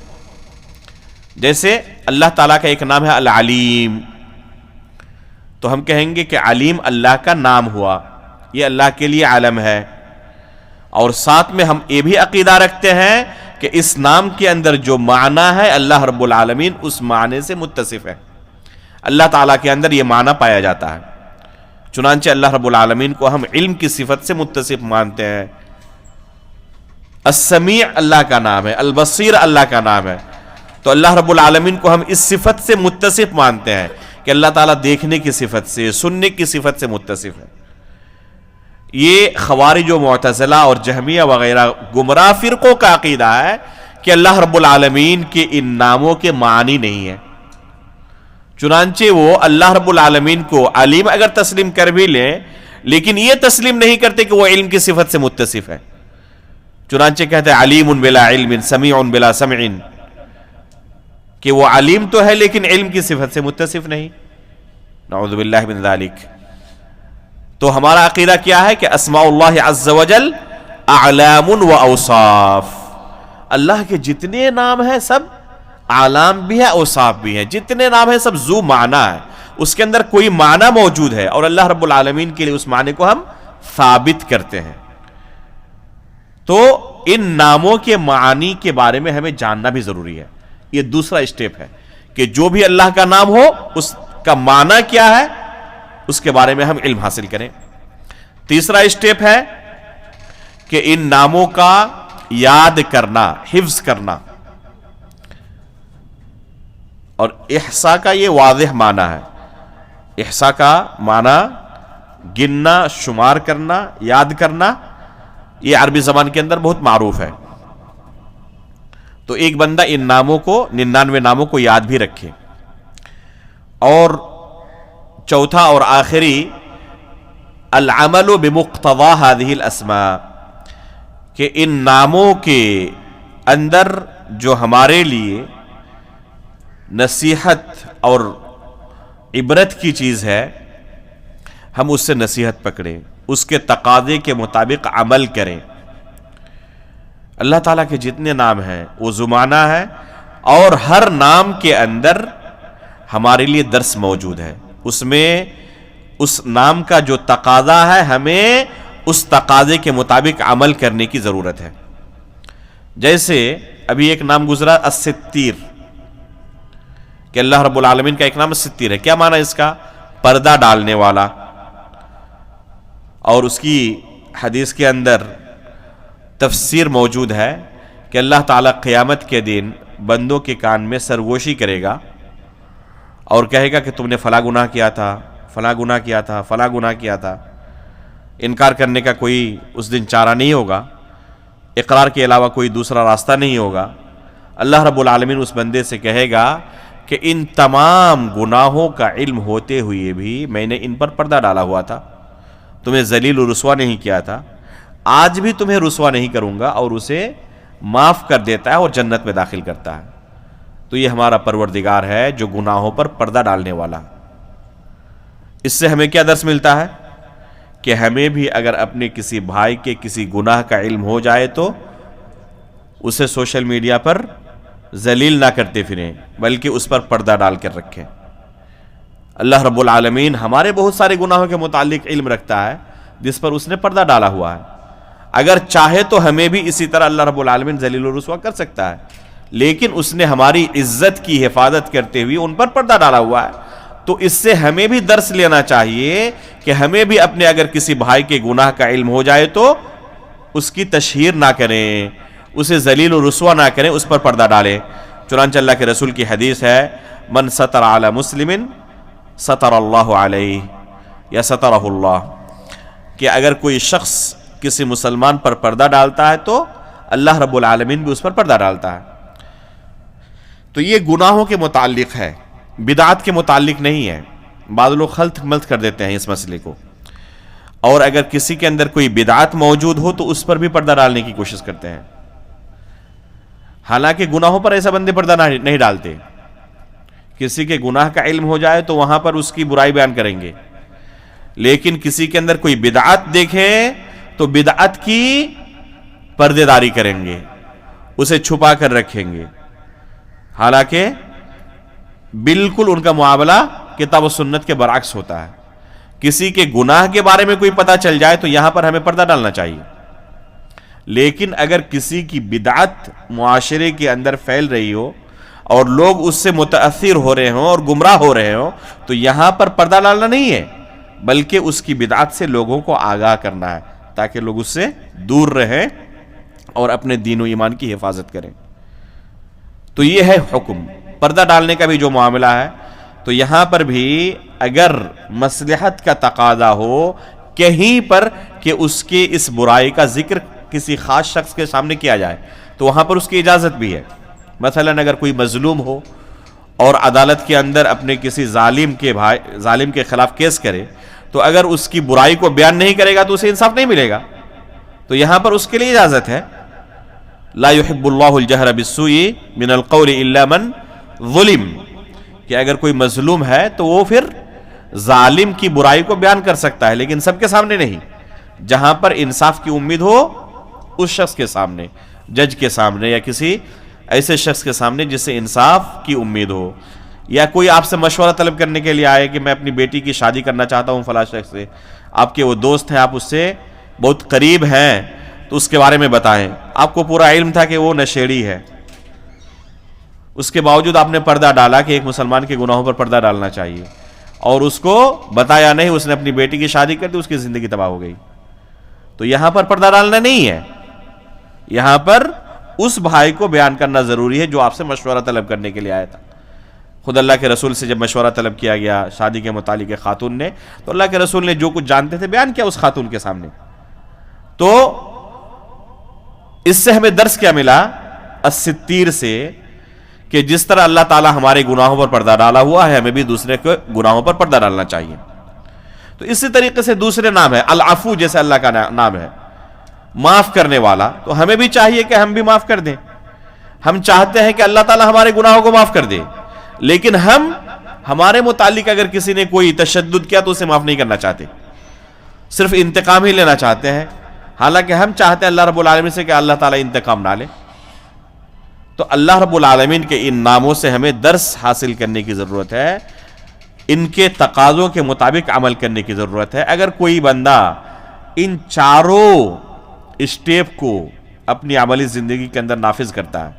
جیسے اللہ تعالیٰ کا ایک نام ہے العلیم، تو ہم کہیں گے کہ علیم اللہ کا نام ہوا، یہ اللہ کے لیے علم ہے، اور ساتھ میں ہم یہ بھی عقیدہ رکھتے ہیں کہ اس نام کے اندر جو معنی ہے اللہ رب العالمین اس معنی سے متصف ہے۔ اللہ تعالیٰ کے اندر یہ معنی پایا جاتا ہے. چنانچہ اللہ رب العالمین کو ہم علم کی صفت سے متصف مانتے ہیں. السمیع اللہ کا نام ہے، البصیر اللہ کا نام ہے. تو اللہ رب العالمین کو ہم اس صفت سے متصف مانتے ہیں کہ اللہ تعالیٰ دیکھنے کی صفت سے، سننے کی صفت سے متصف ہے. یہ خوارج و معتزلہ اور جہمیہ وغیرہ گمراہ فرقوں کا عقیدہ ہے کہ اللہ رب العالمین کے ان ناموں کے معنی نہیں ہے. چنانچہ وہ اللہ رب العالمین کو علیم اگر تسلیم کر بھی لیں لیکن یہ تسلیم نہیں کرتے کہ وہ علم کی صفت سے متصف ہے. چنانچہ کہتے ہیں علیم بلا علم، سمیع بلا سمع، کہ وہ علیم تو ہے لیکن علم کی صفت سے متصف نہیں. نعوذ باللہ من ذالک. تو ہمارا عقیدہ کیا ہے کہ اسماء اللہ عز وجل اعلام و اوصاف، اللہ کے جتنے نام ہیں سب اعلام بھی ہے، اوصاف بھی ہیں. جتنے نام ہیں سب ذو معنی ہے، اس کے اندر کوئی معنی موجود ہے اور اللہ رب العالمین کے لیے اس معنی کو ہم ثابت کرتے ہیں. تو ان ناموں کے معانی کے بارے میں ہمیں جاننا بھی ضروری ہے. یہ دوسرا اسٹیپ ہے کہ جو بھی اللہ کا نام ہو اس کا معنی کیا ہے اس کے بارے میں ہم علم حاصل کریں. تیسرا اسٹیپ ہے کہ ان ناموں کا یاد کرنا، حفظ کرنا. اور احصاء کا یہ واضح معنی ہے. احصاء کا معنی گننا، شمار کرنا، یاد کرنا. یہ عربی زبان کے اندر بہت معروف ہے. تو ایک بندہ ان ناموں کو 99 ناموں کو یاد بھی رکھے. اور چوتھا اور آخری العمل بمقتضى هذه الاسماء، کہ ان ناموں کے اندر جو ہمارے لیے نصیحت اور عبرت کی چیز ہے ہم اس سے نصیحت پکڑیں، اس کے تقاضے کے مطابق عمل کریں. اللہ تعالیٰ کے جتنے نام ہیں وہ زمانہ ہے اور ہر نام کے اندر ہمارے لیے درس موجود ہے. اس میں اس نام کا جو تقاضا ہے ہمیں اس تقاضے کے مطابق عمل کرنے کی ضرورت ہے. جیسے ابھی ایک نام گزرا الستیر، کہ اللہ رب العالمین کا ایک نام الستیر ہے. کیا معنی اس کا؟ پردہ ڈالنے والا. اور اس کی حدیث کے اندر تفسیر موجود ہے کہ اللہ تعالیٰ قیامت کے دن بندوں کے کان میں سرگوشی کرے گا اور کہے گا کہ تم نے فلاں گناہ کیا تھا، فلاں گناہ کیا تھا، فلاں گناہ کیا تھا. انکار کرنے کا کوئی اس دن چارہ نہیں ہوگا، اقرار کے علاوہ کوئی دوسرا راستہ نہیں ہوگا. اللہ رب العالمین اس بندے سے کہے گا کہ ان تمام گناہوں کا علم ہوتے ہوئے بھی میں نے ان پر پردہ ڈالا ہوا تھا، تمہیں ذلیل و رسوا نہیں کیا تھا، آج بھی تمہیں رسوا نہیں کروں گا. اور اسے معاف کر دیتا ہے اور جنت میں داخل کرتا ہے. تو یہ ہمارا پروردگار ہے جو گناہوں پر پردہ ڈالنے والا. اس سے ہمیں کیا درس ملتا ہے؟ کہ ہمیں بھی اگر اپنے کسی بھائی کے کسی گناہ کا علم ہو جائے تو اسے سوشل میڈیا پر ذلیل نہ کرتے پھریں بلکہ اس پر پردہ ڈال کر رکھیں. اللہ رب العالمین ہمارے بہت سارے گناہوں کے متعلق علم رکھتا ہے جس پر اس نے پردہ ڈالا ہوا ہے. اگر چاہے تو ہمیں بھی اسی طرح اللہ رب العالمین ذلیل و رسوا کر سکتا ہے، لیکن اس نے ہماری عزت کی حفاظت کرتے ہوئے ان پر پردہ ڈالا ہوا ہے. تو اس سے ہمیں بھی درس لینا چاہیے کہ ہمیں بھی اپنے اگر کسی بھائی کے گناہ کا علم ہو جائے تو اس کی تشہیر نہ کریں، اسے ذلیل و رسوا نہ کریں، اس پر پردہ ڈالیں. چنانچہ اللہ کے رسول کی حدیث ہے من ستر علی مسلم ستر اللہ علیہ یا سترہ اللہ، کہ اگر کوئی شخص کسی مسلمان پر پردہ ڈالتا ہے تو اللہ رب العالمین بھی اس پر پردہ ڈالتا ہے. تو یہ گناہوں کے متعلق ہے، بدعات کے متعلق نہیں ہے. بعض لوگ خلط ملط کر دیتے ہیں اس مسئلے کو، اور اگر کسی کے اندر کوئی بدعات موجود ہو تو اس پر بھی پردہ ڈالنے کی کوشش کرتے ہیں. حالانکہ گناہوں پر ایسا بندے پردہ نہیں ڈالتے. کسی کے گناہ کا علم ہو جائے تو وہاں پر اس کی برائی بیان کریں گے، لیکن کسی کے اندر کوئی بدعات دیکھیں تو بدعت کی پردے داری کریں گے، اسے چھپا کر رکھیں گے. حالانکہ بالکل ان کا معاملہ کتاب و سنت کے برعکس ہوتا ہے. کسی کے گناہ کے بارے میں کوئی پتہ چل جائے تو یہاں پر ہمیں پردہ ڈالنا چاہیے، لیکن اگر کسی کی بدعت معاشرے کے اندر پھیل رہی ہو اور لوگ اس سے متاثر ہو رہے ہوں اور گمراہ ہو رہے ہوں، تو یہاں پر پردہ ڈالنا نہیں ہے، بلکہ اس کی بدعت سے لوگوں کو آگاہ کرنا ہے تاکہ لوگ اس سے دور رہیں اور اپنے دین و ایمان کی حفاظت کریں۔ تو یہ ہے حکم پردہ ڈالنے کا بھی جو معاملہ ہے۔ تو یہاں پر بھی اگر مصلحت کا تقاضا ہو کہیں پر کہ اس کے اس برائی کا ذکر کسی خاص شخص کے سامنے کیا جائے تو وہاں پر اس کی اجازت بھی ہے۔ مثلا اگر کوئی مظلوم ہو اور عدالت کے اندر اپنے کسی ظالم کے خلاف کیس کرے، تو اگر اس کی برائی کو بیان نہیں کرے گا تو اسے انصاف نہیں ملے گا، تو یہاں پر اس کے لیے اجازت ہے۔ لا يحب اللہ الجہر بالسوء من القول الا من ظلم، کہ اگر کوئی مظلوم ہے تو وہ پھر ظالم کی برائی کو بیان کر سکتا ہے، لیکن سب کے سامنے نہیں، جہاں پر انصاف کی امید ہو اس شخص کے سامنے، جج کے سامنے یا کسی ایسے شخص کے سامنے جس سے انصاف کی امید ہو۔ یا کوئی آپ سے مشورہ طلب کرنے کے لیے آئے کہ میں اپنی بیٹی کی شادی کرنا چاہتا ہوں فلاں شخص سے، آپ کے وہ دوست ہیں، آپ اس سے بہت قریب ہیں، تو اس کے بارے میں بتائیں۔ آپ کو پورا علم تھا کہ وہ نشیڑی ہے، اس کے باوجود آپ نے پردہ ڈالا کہ ایک مسلمان کے گناہوں پر پردہ ڈالنا چاہیے، اور اس کو بتایا نہیں، اس نے اپنی بیٹی کی شادی کر دی، اس کی زندگی تباہ ہو گئی۔ تو یہاں پر پردہ ڈالنا نہیں ہے، یہاں پر اس بھائی کو بیان کرنا ضروری ہے جو آپ سے مشورہ طلب کرنے کے لیے آیا تھا۔ خود اللہ کے رسول سے جب مشورہ طلب کیا گیا شادی کے متعلق خاتون نے، تو اللہ کے رسول نے جو کچھ جانتے تھے بیان کیا اس خاتون کے سامنے۔ تو اس سے ہمیں درس کیا ملا الستیر سے، کہ جس طرح اللہ تعالی ہمارے گناہوں پر پردہ ڈالا ہوا ہے، ہمیں بھی دوسرے کے گناہوں پر پردہ ڈالنا چاہیے۔ تو اسی طریقے سے دوسرے نام ہے العفو، جیسے اللہ کا نام ہے معاف کرنے والا، تو ہمیں بھی چاہیے کہ ہم بھی معاف کر دیں۔ ہم چاہتے ہیں کہ اللہ تعالی ہمارے گناہوں کو معاف کر دے، لیکن ہمارے متعلق اگر کسی نے کوئی تشدد کیا تو اسے معاف نہیں کرنا چاہتے، صرف انتقام ہی لینا چاہتے ہیں، حالانکہ ہم چاہتے ہیں اللہ رب العالمین سے کہ اللہ تعالیٰ انتقام نہ لے۔ تو اللہ رب العالمین کے ان ناموں سے ہمیں درس حاصل کرنے کی ضرورت ہے، ان کے تقاضوں کے مطابق عمل کرنے کی ضرورت ہے۔ اگر کوئی بندہ ان چاروں اسٹیپ کو اپنی عملی زندگی کے اندر نافذ کرتا ہے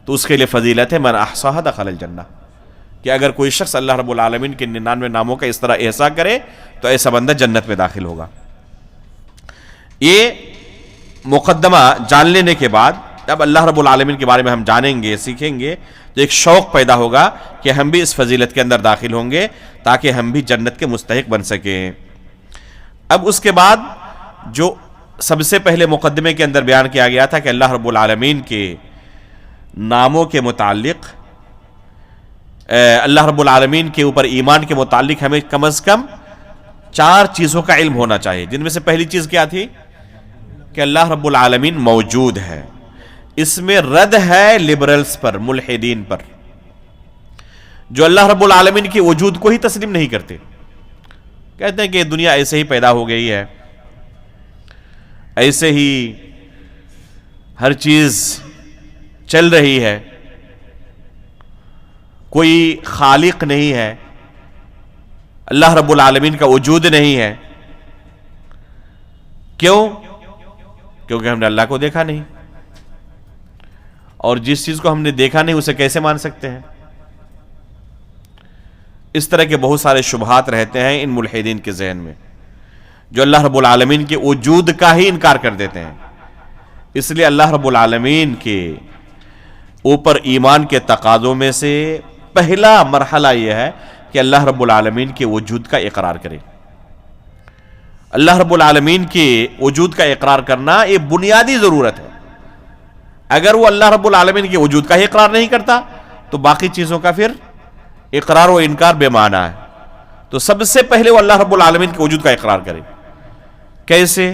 تو اس کے لیے فضیلت ہے من احصاها دخل الجنہ، کہ اگر کوئی شخص اللہ رب العالمین کے 99 ناموں کا اس طرح احصاء کرے تو ایسا بندہ جنت میں داخل ہوگا۔ یہ مقدمہ جان لینے کے بعد اب اللہ رب العالمین کے بارے میں ہم جانیں گے، سیکھیں گے، تو ایک شوق پیدا ہوگا کہ ہم بھی اس فضیلت کے اندر داخل ہوں گے تاکہ ہم بھی جنت کے مستحق بن سکیں۔ اب اس کے بعد جو سب سے پہلے مقدمے کے اندر بیان کیا گیا تھا کہ اللہ رب العالمین کے ناموں کے متعلق، اللہ رب العالمین کے اوپر ایمان کے متعلق ہمیں کم از کم 4 چیزوں کا علم ہونا چاہیے، جن میں سے پہلی چیز کیا تھی کہ اللہ رب العالمین موجود ہے۔ اس میں رد ہے لبرلز پر، ملحدین پر، جو اللہ رب العالمین کی وجود کو ہی تسلیم نہیں کرتے، کہتے ہیں کہ دنیا ایسے ہی پیدا ہو گئی ہے، ایسے ہی ہر چیز چل رہی ہے، کوئی خالق نہیں ہے، اللہ رب العالمین کا وجود نہیں ہے۔ کیوں؟ کیونکہ ہم نے اللہ کو دیکھا نہیں، اور جس چیز کو ہم نے دیکھا نہیں اسے کیسے مان سکتے ہیں؟ اس طرح کے بہت سارے شبہات رہتے ہیں ان ملحدین کے ذہن میں، جو اللہ رب العالمین کے وجود کا ہی انکار کر دیتے ہیں۔ اس لیے اللہ رب العالمین کے اوپر ایمان کے تقاضوں میں سے پہلا مرحلہ یہ ہے کہ اللہ رب العالمین کے وجود کا اقرار کرے۔ اللہ رب العالمین کے وجود کا اقرار کرنا یہ بنیادی ضرورت ہے۔ اگر وہ اللہ رب العالمین کے وجود کا ہی اقرار نہیں کرتا تو باقی چیزوں کا پھر اقرار و انکار بے معنی ہے۔ تو سب سے پہلے وہ اللہ رب العالمین کے وجود کا اقرار کرے۔ کیسے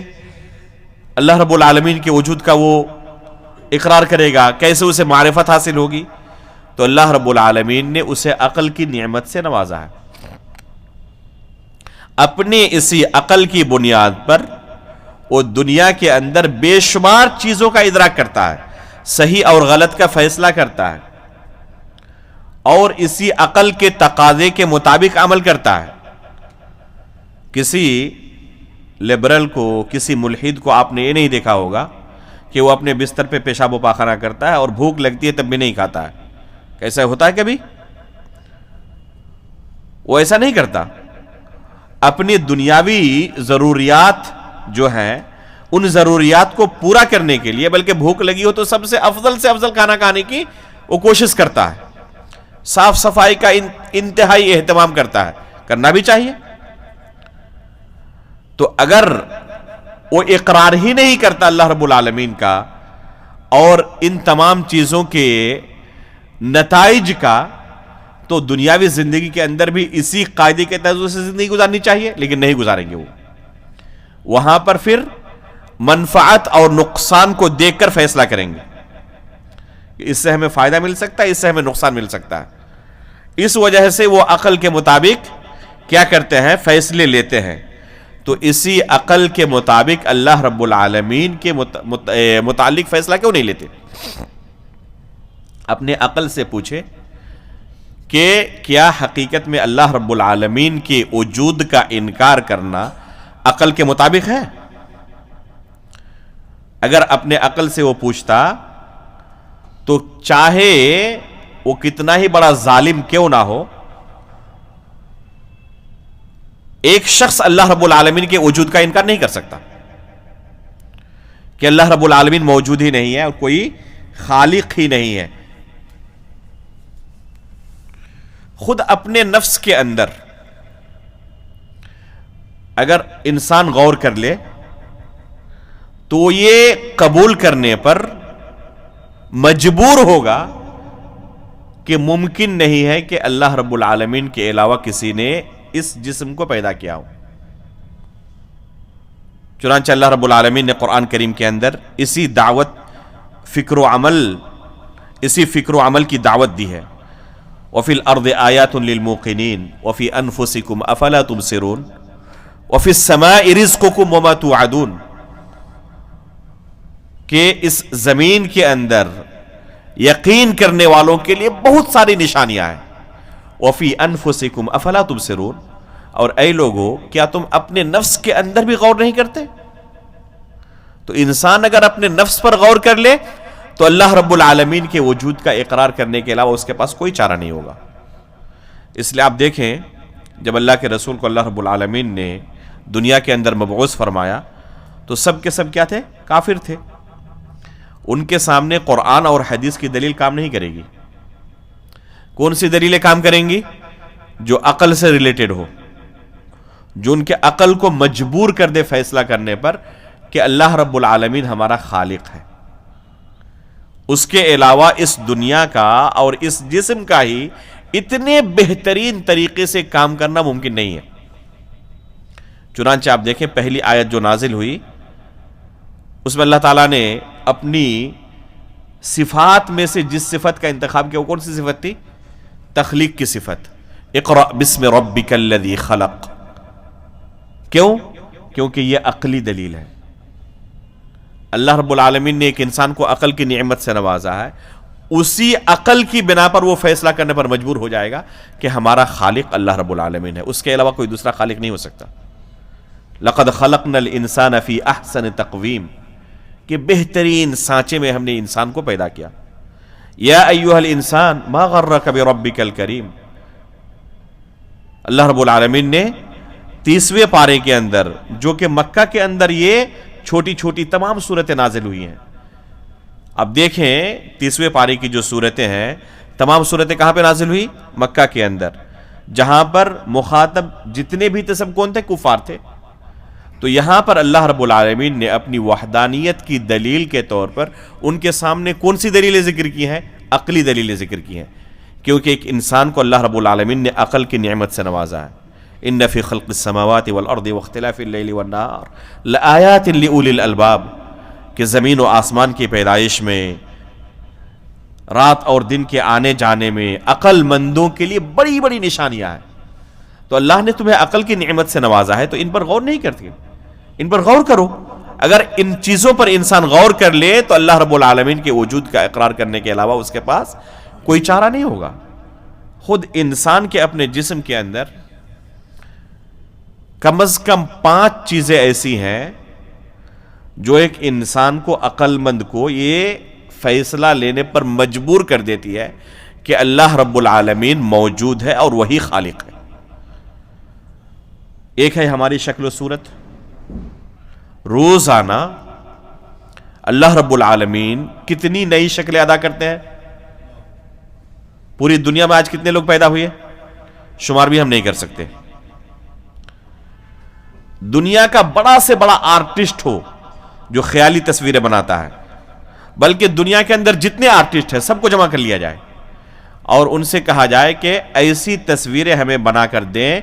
اللہ رب العالمین کے وجود کا وہ اقرار کرے گا؟ کیسے اسے معرفت حاصل ہوگی؟ تو اللہ رب العالمین نے اسے عقل کی نعمت سے نوازا ہے۔ اپنے اسی عقل کی بنیاد پر وہ دنیا کے اندر بے شمار چیزوں کا ادراک کرتا ہے، صحیح اور غلط کا فیصلہ کرتا ہے، اور اسی عقل کے تقاضے کے مطابق عمل کرتا ہے۔ کسی لبرل کو، کسی ملحد کو آپ نے یہ نہیں دیکھا ہوگا کہ وہ اپنے بستر پہ پیشاب و پاخانہ کرتا ہے اور بھوک لگتی ہے تب بھی نہیں کھاتا ہے، ایسا ہوتا ہے کبھی؟ وہ ایسا نہیں کرتا. اپنی دنیاوی ضروریات جو ہیں ان ضروریات کو پورا کرنے کے لیے، بلکہ بھوک لگی ہو تو سب سے افضل کھانا کھانے کی وہ کوشش کرتا ہے، صاف صفائی کا انتہائی اہتمام کرتا ہے، کرنا بھی چاہیے. تو اگر وہ اقرار ہی نہیں کرتا اللہ رب العالمین کا اور ان تمام چیزوں کے نتائج کا، تو دنیاوی زندگی کے اندر بھی اسی قاعدے کے تحت سے زندگی گزارنی چاہیے، لیکن نہیں گزاریں گے. وہ وہاں پر پھر منفعت اور نقصان کو دیکھ کر فیصلہ کریں گے کہ اس سے ہمیں فائدہ مل سکتا ہے، اس سے ہمیں نقصان مل سکتا ہے. اس وجہ سے وہ عقل کے مطابق کیا کرتے ہیں؟ فیصلے لیتے ہیں. تو اسی عقل کے مطابق اللہ رب العالمین کے متعلق فیصلہ کیوں نہیں لیتے؟ اپنے عقل سے پوچھے کہ کیا حقیقت میں اللہ رب العالمین کے وجود کا انکار کرنا عقل کے مطابق ہے؟ اگر اپنے عقل سے وہ پوچھتا تو چاہے وہ کتنا ہی بڑا ظالم کیوں نہ ہو، ایک شخص اللہ رب العالمین کے وجود کا انکار نہیں کر سکتا کہ اللہ رب العالمین موجود ہی نہیں ہے اور کوئی خالق ہی نہیں ہے. خود اپنے نفس کے اندر اگر انسان غور کر لے تو یہ قبول کرنے پر مجبور ہوگا کہ ممکن نہیں ہے کہ اللہ رب العالمین کے علاوہ کسی نے اس جسم کو پیدا کیا ہو. چنانچہ اللہ رب العالمین نے قرآن کریم کے اندر اسی فکر و عمل کی دعوت دی ہے. وَفِي الْأَرْضِ آيَاتٌ لِّلْمُوقِنِينَ وَفِي أَنفُسِكُمْ أَفَلَا تُبْصِرُونَ وَفِي السَّمَاءِ رِزْقُكُمْ وَمَا تُوعَدُونَ، کہ اس زمین کے اندر یقین کرنے والوں کے لیے بہت ساری نشانیاں ہیں. وَفِي أَنفُسِكُمْ أَفَلَا تُبْصِرُونَ، اور اے لوگو کیا تم اپنے نفس کے اندر بھی غور نہیں کرتے؟ تو انسان اگر اپنے نفس پر غور کر لے تو اللہ رب العالمین کے وجود کا اقرار کرنے کے علاوہ اس کے پاس کوئی چارہ نہیں ہوگا. اس لیے آپ دیکھیں جب اللہ کے رسول کو اللہ رب العالمین نے دنیا کے اندر مبعوث فرمایا تو سب کے سب کیا تھے؟ کافر تھے. ان کے سامنے قرآن اور حدیث کی دلیل کام نہیں کرے گی. کون سی دلیلیں کام کریں گی؟ جو عقل سے ریلیٹڈ ہو، جو ان کے عقل کو مجبور کر دے فیصلہ کرنے پر کہ اللہ رب العالمین ہمارا خالق ہے. اس کے علاوہ اس دنیا کا اور اس جسم کا ہی اتنے بہترین طریقے سے کام کرنا ممکن نہیں ہے. چنانچہ آپ دیکھیں پہلی آیت جو نازل ہوئی اس میں اللہ تعالیٰ نے اپنی صفات میں سے جس صفت کا انتخاب کیا وہ کون سی صفت تھی؟ تخلیق کی صفت. اقرأ بسم ربک الذی خلق. کیوں؟ کیونکہ یہ عقلی دلیل ہے. اللہ رب العالمین نے ایک انسان کو عقل کی نعمت سے نوازا ہے، اسی عقل کی بنا پر وہ فیصلہ کرنے پر مجبور ہو جائے گا کہ ہمارا خالق اللہ رب العالمین ہے، اس کے علاوہ کوئی دوسرا خالق نہیں ہو سکتا. لقد خلقنا الانسان فی احسن تقویم، کہ بہترین سانچے میں ہم نے انسان کو پیدا کیا. یا ایھا الانسان ما غرک بربک الکریم. اللہ رب العالمین نے 30ویں پارے کے اندر، جو کہ مکہ کے اندر یہ چھوٹی چھوٹی تمام صورتیں نازل ہوئی ہیں. اب دیکھیں 30ویں پارے کی جو صورتیں ہیں، تمام صورتیں کہاں پہ نازل ہوئی؟ مکہ کے اندر، جہاں پر مخاطب جتنے بھی تھے سب کون تھے؟ کفار تھے. تو یہاں پر اللہ رب العالمین نے اپنی وحدانیت کی دلیل کے طور پر ان کے سامنے کون سی دلیلیں ذکر کی ہیں؟ عقلی دلیلیں ذکر کی ہیں، کیونکہ ایک انسان کو اللہ رب العالمین نے عقل کی نعمت سے نوازا ہے. ان فی خلق السماوات والارض واختلاف اللیل والنہار لآیات لأولی الالباب، کہ زمین و آسمان کی پیدائش میں، رات اور دن کے آنے جانے میں عقل مندوں کے لیے بڑی بڑی نشانیاں ہیں. تو اللہ نے تمہیں عقل کی نعمت سے نوازا ہے تو ان پر غور نہیں کرتے، ان پر غور کرو. اگر ان چیزوں پر انسان غور کر لے تو اللہ رب العالمین کے وجود کا اقرار کرنے کے علاوہ اس کے پاس کوئی چارہ نہیں ہوگا. خود انسان کے اپنے جسم کے اندر کم از کم 5 چیزیں ایسی ہیں جو ایک انسان کو، عقل مند کو، یہ فیصلہ لینے پر مجبور کر دیتی ہے کہ اللہ رب العالمین موجود ہے اور وہی خالق ہے. ایک ہے ہماری شکل و صورت. روزانہ اللہ رب العالمین کتنی نئی شکلیں ادا کرتے ہیں. پوری دنیا میں آج کتنے لوگ پیدا ہوئے شمار بھی ہم نہیں کر سکتے. دنیا کا بڑا سے بڑا آرٹسٹ ہو جو خیالی تصویریں بناتا ہے، بلکہ دنیا کے اندر جتنے آرٹسٹ ہیں سب کو جمع کر لیا جائے اور ان سے کہا جائے کہ ایسی تصویریں ہمیں بنا کر دیں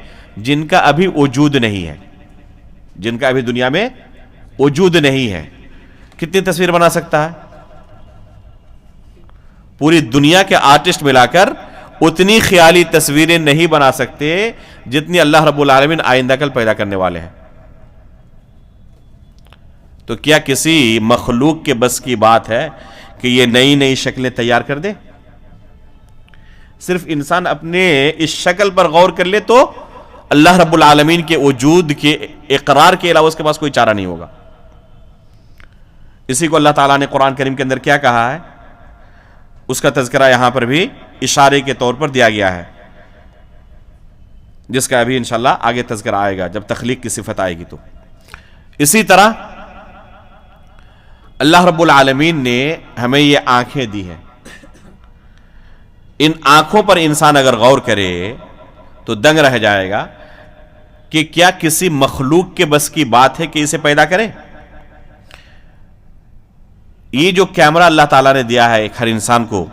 جن کا ابھی وجود نہیں ہے، جن کا ابھی دنیا میں وجود نہیں ہے. کتنی تصویر بنا سکتا ہے؟ پوری دنیا کے آرٹسٹ ملا کر اتنی خیالی تصویریں نہیں بنا سکتے جتنی اللہ رب العالمین آئندہ کل پیدا کرنے والے ہیں. تو کیا کسی مخلوق کے بس کی بات ہے کہ یہ نئی نئی شکلیں تیار کر دے؟ صرف انسان اپنے اس شکل پر غور کر لے تو اللہ رب العالمین کے وجود کے اقرار کے علاوہ اس کے پاس کوئی چارہ نہیں ہوگا. اسی کو اللہ تعالیٰ نے قرآن کریم کے اندر کیا کہا ہے اس کا تذکرہ یہاں پر بھی اشارے کے طور پر دیا گیا ہے، جس کا ابھی انشاءاللہ آگے تذکرہ آئے گا جب تخلیق کی صفت آئے گی. تو اسی طرح اللہ رب العالمین نے ہمیں یہ آنکھیں دی ہیں. ان آنکھوں پر انسان اگر غور کرے تو دنگ رہ جائے گا کہ کیا کسی مخلوق کے بس کی بات ہے کہ اسے پیدا کرے؟ یہ جو کیمرہ اللہ تعالیٰ نے دیا ہے ایک ہر انسان کو،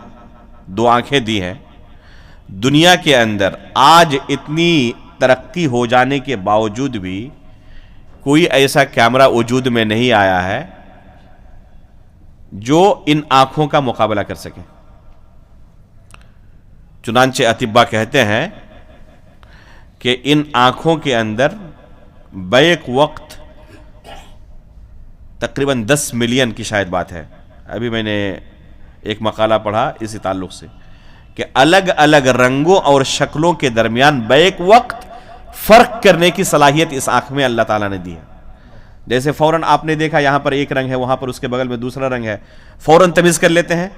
2 آنکھیں دی ہیں، دنیا کے اندر آج اتنی ترقی ہو جانے کے باوجود بھی کوئی ایسا کیمرہ وجود میں نہیں آیا ہے جو ان آنکھوں کا مقابلہ کر سکے. چنانچہ اطباء کہتے ہیں کہ ان آنکھوں کے اندر بیک وقت تقریباً 10 ملین کی شاید بات ہے. ابھی میں نے ایک مقالہ پڑھا اسی تعلق سے کہ الگ الگ رنگوں اور شکلوں کے درمیان بیک وقت فرق کرنے کی صلاحیت اس آنکھ میں اللہ تعالیٰ نے دی ہے. جیسے فوراً آپ نے دیکھا یہاں پر ایک رنگ ہے، وہاں پر اس کے بغل میں دوسرا رنگ ہے، فوراً تمیز کر لیتے ہیں.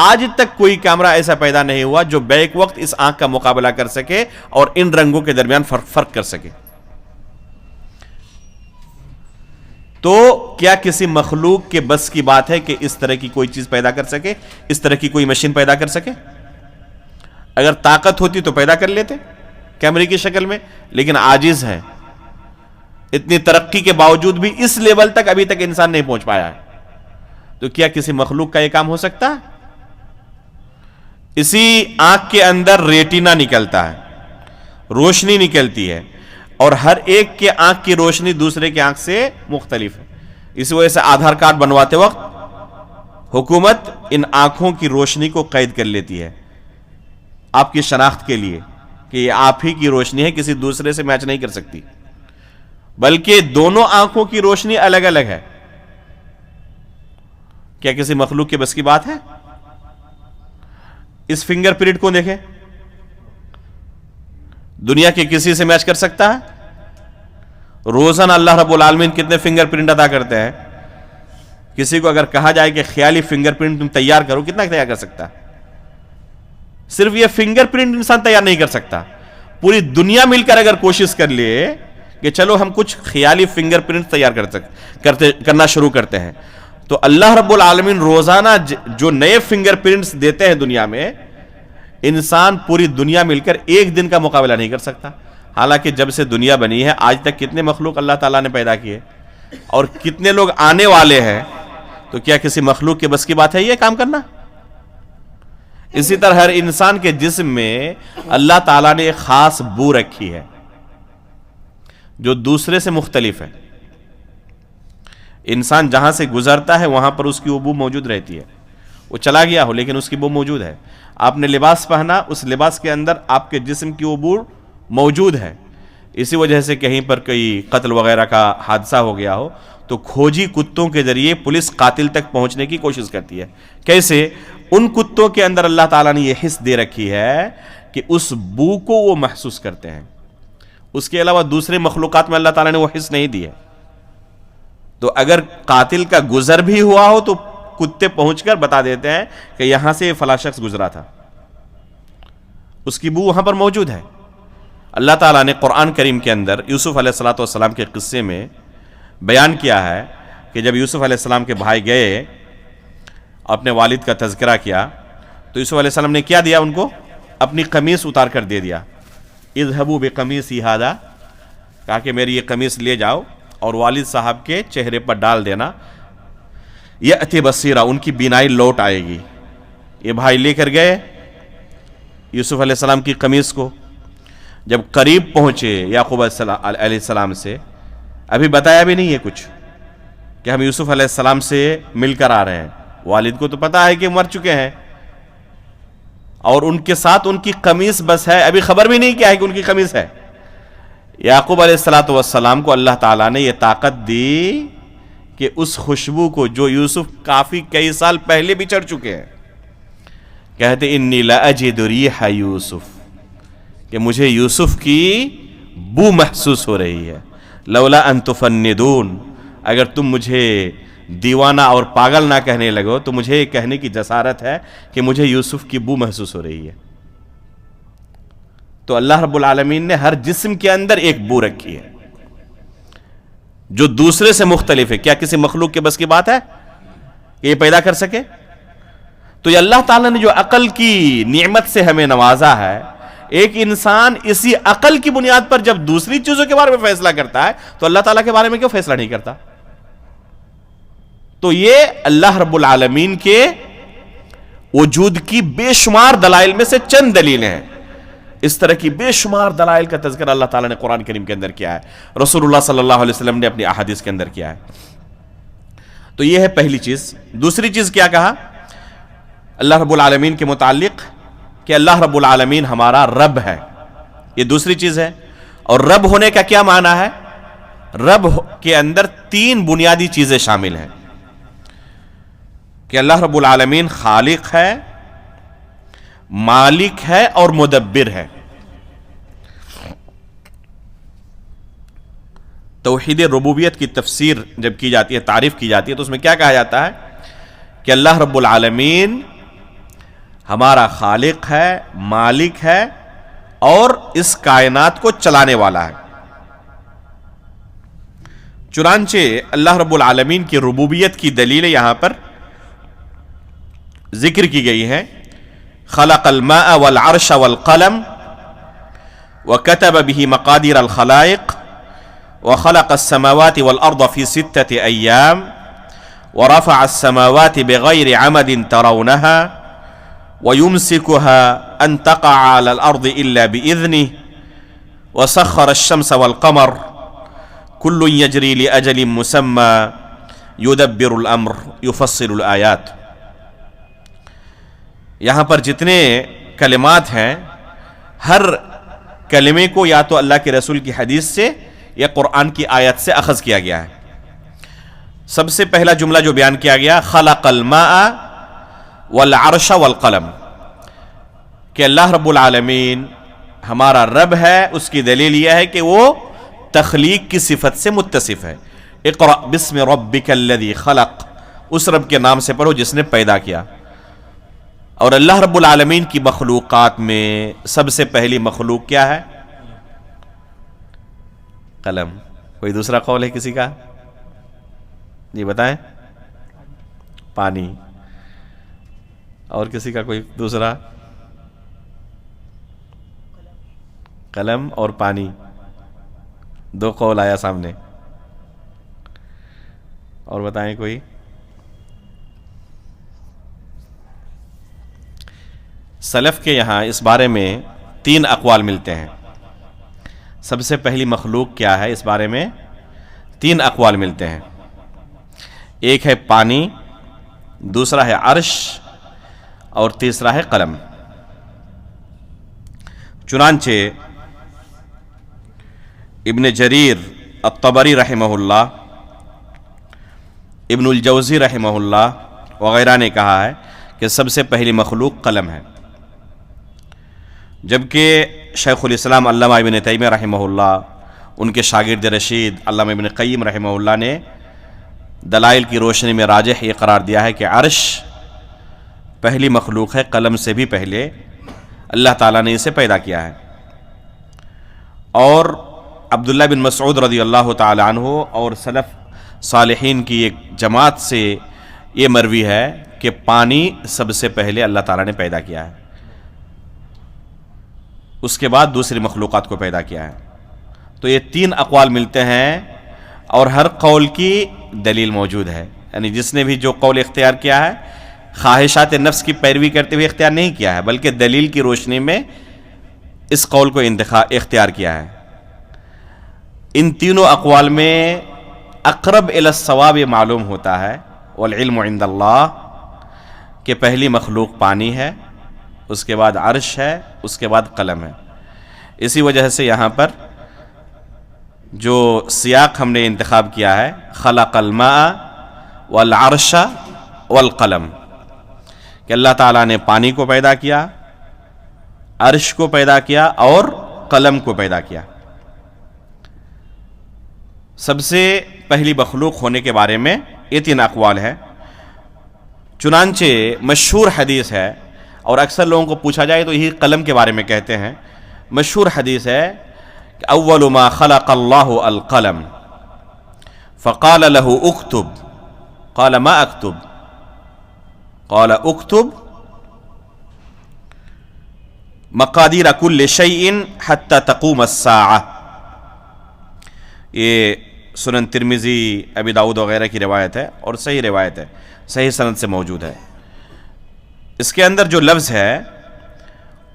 آج تک کوئی کیمرہ ایسا پیدا نہیں ہوا جو بیک وقت اس آنکھ کا مقابلہ کر سکے اور ان رنگوں کے درمیان فرق کر سکے. تو کیا کسی مخلوق کے بس کی بات ہے کہ اس طرح کی کوئی چیز پیدا کر سکے، اس طرح کی کوئی مشین پیدا کر سکے؟ اگر طاقت ہوتی تو پیدا کر لیتے کیمرے کی شکل میں، لیکن عاجز ہے. اتنی ترقی کے باوجود بھی اس لیول تک ابھی تک انسان نہیں پہنچ پایا ہے. تو کیا کسی مخلوق کا یہ کام ہو سکتا ہے؟ اسی آنکھ کے اندر ریٹینا نکلتا ہے، روشنی نکلتی ہے، اور ہر ایک کے آنکھ کی روشنی دوسرے کے آنکھ سے مختلف ہے. اس وجہ سے آدھار کارڈ بنواتے وقت حکومت ان آنکھوں کی روشنی کو قید کر لیتی ہے آپ کی شناخت کے لیے کہ یہ آپ ہی کی روشنی ہے، کسی دوسرے سے میچ نہیں کر سکتی. بلکہ دونوں آنکھوں کی روشنی الگ الگ ہے. کیا کسی مخلوق کے بس کی بات ہے؟ اس فنگر پرنٹ کو دیکھیں، دنیا کے کسی سے میچ کر سکتا ہے؟ روزانہ اللہ رب العالمین کتنے فنگر پرنٹ ادا کرتے ہیں. کسی کو اگر کہا جائے کہ خیالی فنگر پرنٹ تم تیار کرو، کتنا تیار کر سکتا ہے؟ صرف یہ فنگر پرنٹ انسان تیار نہیں کر سکتا. پوری دنیا مل کر اگر کوشش کر لے کہ چلو ہم کچھ خیالی فنگر پرنٹ تیار کرنا شروع کرتے ہیں، تو اللہ رب العالمین روزانہ جو نئے فنگر پرنٹس دیتے ہیں دنیا میں، انسان پوری دنیا مل کر ایک دن کا مقابلہ نہیں کر سکتا. حالانکہ جب سے دنیا بنی ہے آج تک کتنے مخلوق اللہ تعالیٰ نے پیدا کیے اور کتنے لوگ آنے والے ہیں. تو کیا کسی مخلوق کے بس کی بات ہے یہ کام کرنا؟ اسی طرح ہر انسان کے جسم میں اللہ تعالیٰ نے ایک خاص بو رکھی ہے جو دوسرے سے مختلف ہے. انسان جہاں سے گزرتا ہے وہاں پر اس کی وہ بو موجود رہتی ہے. وہ چلا گیا ہو لیکن اس کی بو موجود ہے. آپ نے لباس پہنا، اس لباس کے اندر آپ کے جسم کی وہ بو موجود ہے. اسی وجہ سے کہیں پر کوئی قتل وغیرہ کا حادثہ ہو گیا ہو تو کھوجی کتوں کے ذریعے پولیس قاتل تک پہنچنے کی کوشش کرتی ہے. کیسے؟ ان کتوں کے اندر اللہ تعالیٰ نے یہ حس دے رکھی ہے کہ اس بو کو وہ محسوس کرتے ہیں. اس کے علاوہ دوسرے مخلوقات میں اللہ تعالیٰ نے وہ حس نہیں دی ہے. تو اگر قاتل کا گزر بھی ہوا ہو تو کتے پہنچ کر بتا دیتے ہیں کہ یہاں سے فلاں شخص گزرا تھا، اس کی بو وہاں پر موجود ہے۔ اللہ تعالیٰ نے قرآن کریم کے اندر یوسف علیہ السلام کے قصے میں بیان کیا ہے کہ جب یوسف علیہ السلام کے بھائی گئے اپنے والد کا تذکرہ کیا تو یوسف علیہ السلام نے کیا دیا ان کو؟ اپنی قمیص اتار کر دے دیا۔ اذهبوا بقمیصی ھذا، کہا کہ میری یہ قمیص لے جاؤ اور والد صاحب کے چہرے پر ڈال دینا، یأتی بصیرا، ان کی بینائی لوٹ آئے گی۔ یہ بھائی لے کر گئے یوسف علیہ السلام کی قمیص کو، جب قریب پہنچے یعقوب علیہ السلام سے، ابھی بتایا بھی نہیں ہے کچھ کہ ہم یوسف علیہ السلام سے مل کر آ رہے ہیں، والد کو تو پتا ہے کہ مر چکے ہیں، اور ان کے ساتھ ان کی قمیص بس ہے، ابھی خبر بھی نہیں کیا ہے کہ ان کی قمیص ہے۔ یعقوب علیہ السلام کو اللہ تعالیٰ نے یہ طاقت دی کہ اس خوشبو کو جو یوسف کافی کئی سال پہلے بھی چڑھ چکے ہیں، کہتے انی لاجد ریح یوسف، کہ مجھے یوسف کی بو محسوس ہو رہی ہے، لولا ان تفندون، اگر تم مجھے دیوانہ اور پاگل نہ کہنے لگو تو مجھے یہ کہنے کی جسارت ہے کہ مجھے یوسف کی بو محسوس ہو رہی ہے۔ تو اللہ رب العالمین نے ہر جسم کے اندر ایک بو رکھی ہے جو دوسرے سے مختلف ہے۔ کیا کسی مخلوق کے بس کی بات ہے کہ یہ پیدا کر سکے؟ تو یہ اللہ تعالیٰ نے جو عقل کی نعمت سے ہمیں نوازا ہے، ایک انسان اسی عقل کی بنیاد پر جب دوسری چیزوں کے بارے میں فیصلہ کرتا ہے تو اللہ تعالیٰ کے بارے میں کیوں فیصلہ نہیں کرتا؟ تو یہ اللہ رب العالمین کے وجود کی بے شمار دلائل میں سے چند دلیلیں ہیں۔ اس طرح کی بے شمار دلائل کا تذکرہ اللہ تعالیٰ نے قرآن کریم کے اندر کیا ہے، رسول اللہ صلی اللہ علیہ وسلم نے اپنی احادیث کے اندر کیا ہے۔ تو یہ ہے پہلی چیز۔ دوسری چیز کیا کہا اللہ رب العالمین کے متعلق؟ کہ اللہ رب العالمین ہمارا رب ہے، یہ دوسری چیز ہے۔ اور رب ہونے کا کیا معنی ہے؟ رب کے اندر تین بنیادی چیزیں شامل ہیں، کہ اللہ رب العالمین خالق ہے، مالک ہے اور مدبر ہے۔ توحید ربوبیت کی تفسیر جب کی جاتی ہے، تعریف کی جاتی ہے، تو اس میں کیا کہا جاتا ہے کہ اللہ رب العالمین ہمارا خالق ہے، مالک ہے اور اس کائنات کو چلانے والا ہے۔ چنانچہ اللہ رب العالمین کی ربوبیت کی دلیلیں یہاں پر ذکر کی گئی ہیں۔ خلق الماء والعرش والقلم وكتب به مقادير الخلائق وخلق السماوات والأرض في 6 أيام ورفع السماوات بغير عمد ترونها ويمسكها أن تقع على الأرض إلا بإذنه وسخر الشمس والقمر كل يجري لأجل مسمى يدبر الأمر يفصل الآيات۔ یہاں پر جتنے کلمات ہیں، ہر کلمے کو یا تو اللہ کے رسول کی حدیث سے یا قرآن کی آیت سے اخذ کیا گیا ہے۔ سب سے پہلا جملہ جو بیان کیا گیا، خلق الماء والعرش والقلم، کہ اللہ رب العالمین ہمارا رب ہے، اس کی دلیل یہ ہے کہ وہ تخلیق کی صفت سے متصف ہے۔ اقرأ بسم ربک الذی خلق، اس رب کے نام سے پڑھو جس نے پیدا کیا۔ اور اللہ رب العالمین کی مخلوقات میں سب سے پہلی مخلوق کیا ہے؟ قلم۔ کوئی دوسرا قول ہے کسی کا؟ جی بتائیں۔ پانی۔ اور کسی کا کوئی دوسرا؟ قلم اور پانی، دو قول آیا سامنے۔ اور بتائیں کوئی؟ سلف کے یہاں اس بارے میں 3 اقوال ملتے ہیں۔ سب سے پہلی مخلوق کیا ہے، اس بارے میں 3 اقوال ملتے ہیں۔ ایک ہے پانی، دوسرا ہے عرش اور تیسرا ہے قلم۔ چنانچہ ابن جریر الطبری رحمہ اللہ، ابن الجوزی رحمہ اللہ وغیرہ نے کہا ہے کہ سب سے پہلی مخلوق قلم ہے، جبکہ شیخ الاسلام علامہ ابن تیمیہ رحمہ اللہ، ان کے شاگرد رشید علامہ ابن قیم رحمہ اللہ نے دلائل کی روشنی میں راجح یہ قرار دیا ہے کہ عرش پہلی مخلوق ہے، قلم سے بھی پہلے اللہ تعالیٰ نے اسے پیدا کیا ہے۔ اور عبداللہ بن مسعود رضی اللہ تعالی عنہ اور سلف صالحین کی ایک جماعت سے یہ مروی ہے کہ پانی سب سے پہلے اللہ تعالیٰ نے پیدا کیا ہے، اس کے بعد دوسری مخلوقات کو پیدا کیا ہے۔ تو یہ تین اقوال ملتے ہیں اور ہر قول کی دلیل موجود ہے، یعنی جس نے بھی جو قول اختیار کیا ہے خواہشات نفس کی پیروی کرتے ہوئے اختیار نہیں کیا ہے، بلکہ دلیل کی روشنی میں اس قول کو اختیار کیا ہے۔ ان تینوں اقوال میں اقرب الی الصواب یہ معلوم ہوتا ہے والعلم عند اللہ کہ پہلی مخلوق پانی ہے، اس کے بعد عرش ہے، اس کے بعد قلم ہے۔ اسی وجہ سے یہاں پر جو سیاق ہم نے انتخاب کیا ہے خلق الماء والعرش والقلم، کہ اللہ تعالیٰ نے پانی کو پیدا کیا، عرش کو پیدا کیا اور قلم کو پیدا کیا۔ سب سے پہلی مخلوق ہونے کے بارے میں یہ تین اقوال ہے۔ چنانچہ مشہور حدیث ہے، اور اکثر لوگوں کو پوچھا جائے تو یہی قلم کے بارے میں کہتے ہیں۔ مشہور حدیث ہے کہ اول ما خلق اللہ القلم فقال له اکتب قال ما اکتب قال اکتب مقادیر کل شیء حتی تقوم الساعہ۔ یہ سنن ترمذی، ابی داؤد وغیرہ کی روایت ہے اور صحیح روایت ہے، صحیح سند سے موجود ہے۔ اس کے اندر جو لفظ ہے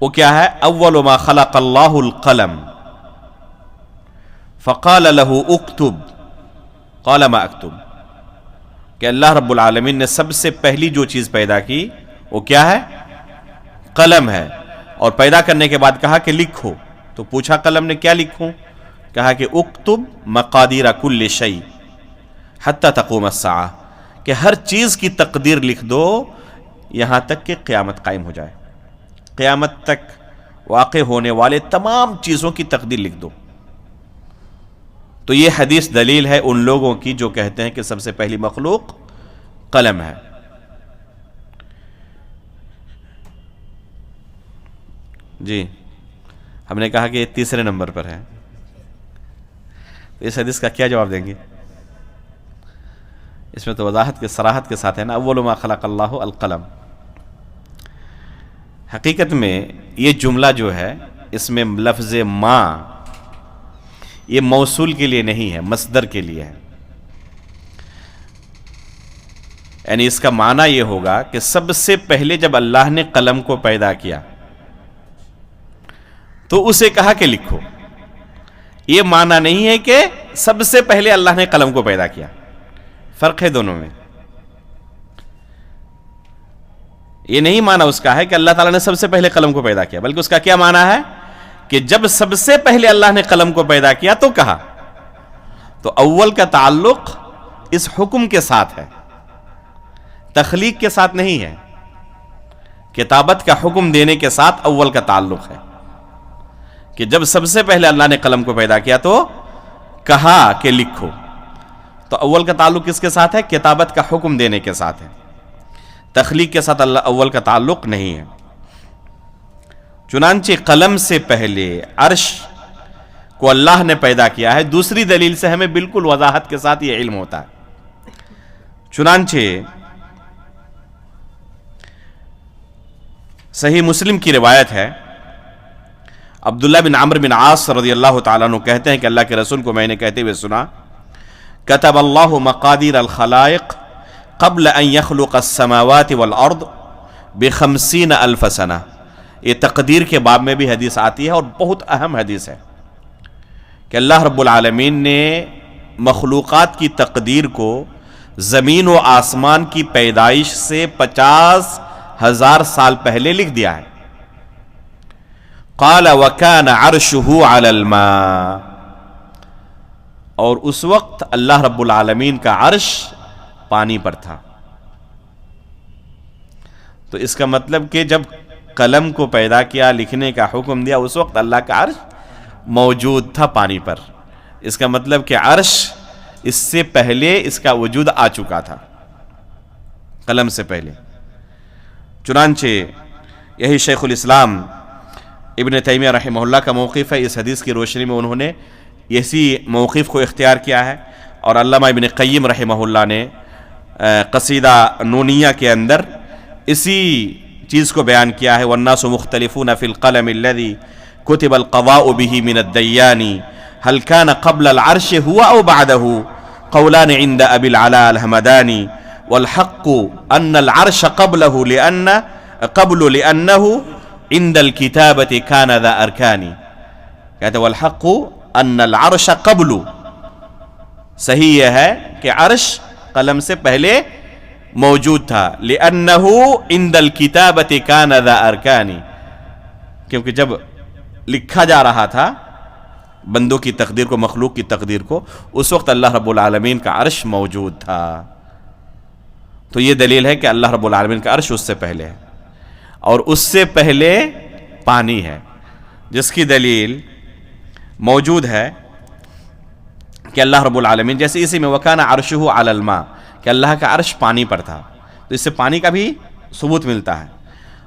وہ کیا ہے؟ اول ما خلق اللہ القلم فقال له اکتب قال ما اکتب، کہ اللہ رب العالمین نے سب سے پہلی جو چیز پیدا کی وہ کیا ہے؟ قلم ہے، اور پیدا کرنے کے بعد کہا کہ لکھو۔ تو پوچھا قلم نے کیا لکھوں؟ کہا کہ اکتب مقادیر کل شیء حتی تقوم الساعہ، کہ ہر چیز کی تقدیر لکھ دو یہاں تک کہ قیامت قائم ہو جائے، قیامت تک واقع ہونے والے تمام چیزوں کی تقدیر لکھ دو۔ تو یہ حدیث دلیل ہے ان لوگوں کی جو کہتے ہیں کہ سب سے پہلی مخلوق قلم ہے۔ جی ہم نے کہا کہ یہ تیسرے نمبر پر ہے، اس حدیث کا کیا جواب دیں گے؟ اس میں تو وضاحت کے صراحت کے ساتھ ہے نا، اول ما خلق اللہ القلم۔ حقیقت میں یہ جملہ جو ہے اس میں لفظ ما یہ موصول کے لیے نہیں ہے، مصدر کے لیے ہے، یعنی اس کا معنی یہ ہوگا کہ سب سے پہلے جب اللہ نے قلم کو پیدا کیا تو اسے کہا کہ لکھو۔ یہ معنی نہیں ہے کہ سب سے پہلے اللہ نے قلم کو پیدا کیا، فرق ہے دونوں میں۔ یہ نہیں معنی اس کا ہے کہ اللہ تعالیٰ نے سب سے پہلے قلم کو پیدا کیا، بلکہ اس کا کیا معنی ہے کہ جب سب سے پہلے اللہ نے قلم کو پیدا کیا تو کہا۔ تو اول کا تعلق اس حکم کے ساتھ ہے، تخلیق کے ساتھ نہیں ہے۔ کتابت کا حکم دینے کے ساتھ اول کا تعلق ہے کہ جب سب سے پہلے اللہ نے قلم کو پیدا کیا تو کہا کہ لکھو۔ تو اول کا تعلق کس کے ساتھ ہے؟ کتابت کا حکم دینے کے ساتھ ہے، تخلیق کے ساتھ اللہ اول کا تعلق نہیں ہے۔ چنانچہ قلم سے پہلے عرش کو اللہ نے پیدا کیا ہے، دوسری دلیل سے ہمیں بالکل وضاحت کے ساتھ یہ علم ہوتا ہے۔ چنانچہ صحیح مسلم کی روایت ہے، عبداللہ بن عمرو بن عاص رضی اللہ تعالیٰ عنہ کہتے ہیں کہ اللہ کے رسول کو میں نے کہتے ہوئے سنا، کتب اللہ مقادیر الخلائق قبل ان يخلق السماوات والارض ب50,000 سنہ۔ یہ تقدیر کے باب میں بھی حدیث آتی ہے اور بہت اہم حدیث ہے کہ اللہ رب العالمین نے مخلوقات کی تقدیر کو زمین و آسمان کی پیدائش سے 50,000 سال پہلے لکھ دیا ہے۔ قال وكان عرشه على الماء، اور اس وقت اللہ رب العالمین کا عرش پانی پر تھا۔ تو اس کا مطلب کہ جب قلم کو پیدا کیا، لکھنے کا حکم دیا، اس وقت اللہ کا عرش موجود تھا پانی پر۔ اس کا مطلب کہ عرش اس سے پہلے اس کا وجود آ چکا تھا، قلم سے پہلے۔ چنانچہ یہی شیخ الاسلام ابن تیمیہ رحمہ اللہ کا موقف ہے، اس حدیث کی روشنی میں انہوں نے اسی موقف کو اختیار کیا ہے، اور علامہ ابن قیم رحمہ اللہ نے قصیدہ نونیہ کے اندر اسی چیز کو بیان کیا ہے۔ والناس مختلفون فی القلم الذی کتب القضاء به من الدیان هل كان قبل العرش هو او بعده قولان عند ابی العلاء الحمدانی والحق ان العرش قبله لأنه عند الكتابة كان ذا ارکان، کہتے والحق ان العرش قبل، صحیح یہ ہے کہ عرش قلم سے پہلے موجود تھا، لأنه عند الكتابة كان ذا ارکان، کیونکہ جب لکھا جا رہا تھا بندوں کی تقدیر کو، مخلوق کی تقدیر کو، اس وقت اللہ رب العالمین کا عرش موجود تھا۔ تو یہ دلیل ہے کہ اللہ رب العالمین کا عرش اس سے پہلے ہے، اور اس سے پہلے پانی ہے، جس کی دلیل موجود ہے کہ اللہ رب العالمین، جیسے اسی میں وَكَانَ عَرْشُهُ عَلَى الْمَاءِ، کہ اللہ کا عرش پانی پر تھا، تو اس سے پانی کا بھی ثبوت ملتا ہے۔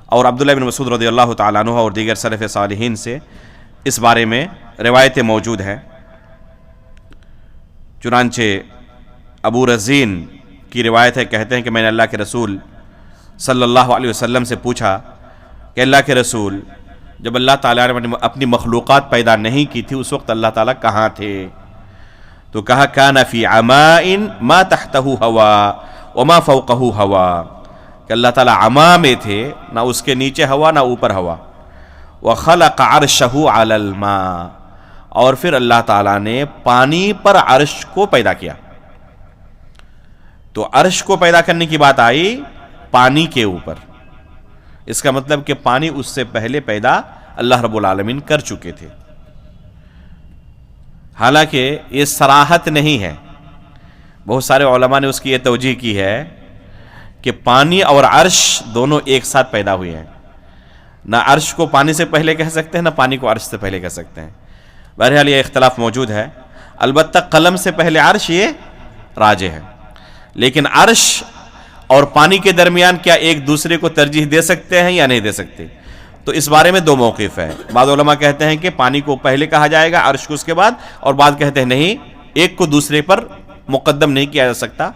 اور عبداللہ بن مسعود رضی اللہ تعالیٰ عنہ اور دیگر سلف صالحین سے اس بارے میں روایتیں موجود ہیں۔ چنانچہ ابو رزین کی روایت ہے، کہتے ہیں کہ میں نے اللہ کے رسول صلی اللہ علیہ وسلم سے پوچھا کہ اللہ کے رسول، جب اللہ تعالیٰ نے اپنی مخلوقات پیدا نہیں کی تھی اس وقت اللہ تعالیٰ کہاں تھے؟ تو کہا کان فی عماء ما تحتہ ہوا وما فوقہ ہوا، کہ اللہ تعالیٰ عما میں تھے، نہ اس کے نیچے ہوا نہ اوپر ہوا۔ وخلق عرشہ علی الماء، اور پھر اللہ تعالیٰ نے پانی پر عرش کو پیدا کیا۔ تو عرش کو پیدا کرنے کی بات آئی پانی کے اوپر، اس کا مطلب کہ پانی اس سے پہلے پیدا اللہ رب العالمین کر چکے تھے۔ حالانکہ یہ صراحت نہیں ہے، بہت سارے علماء نے اس کی یہ توجیہ کی ہے کہ پانی اور عرش دونوں ایک ساتھ پیدا ہوئے ہیں، نہ عرش کو پانی سے پہلے کہہ سکتے ہیں نہ پانی کو عرش سے پہلے کہہ سکتے ہیں۔ بہرحال یہ اختلاف موجود ہے، البتہ قلم سے پہلے عرش یہ راجح ہے، لیکن عرش اور پانی کے درمیان کیا ایک دوسرے کو ترجیح دے سکتے ہیں یا نہیں دے سکتے؟ تو اس بارے میں دو موقف ہے، بعض علماء کہتے ہیں کہ پانی کو پہلے کہا جائے گا، عرش کو اس کے بعد، اور بعض کہتے ہیں نہیں، ایک کو دوسرے پر مقدم نہیں کیا جا سکتا،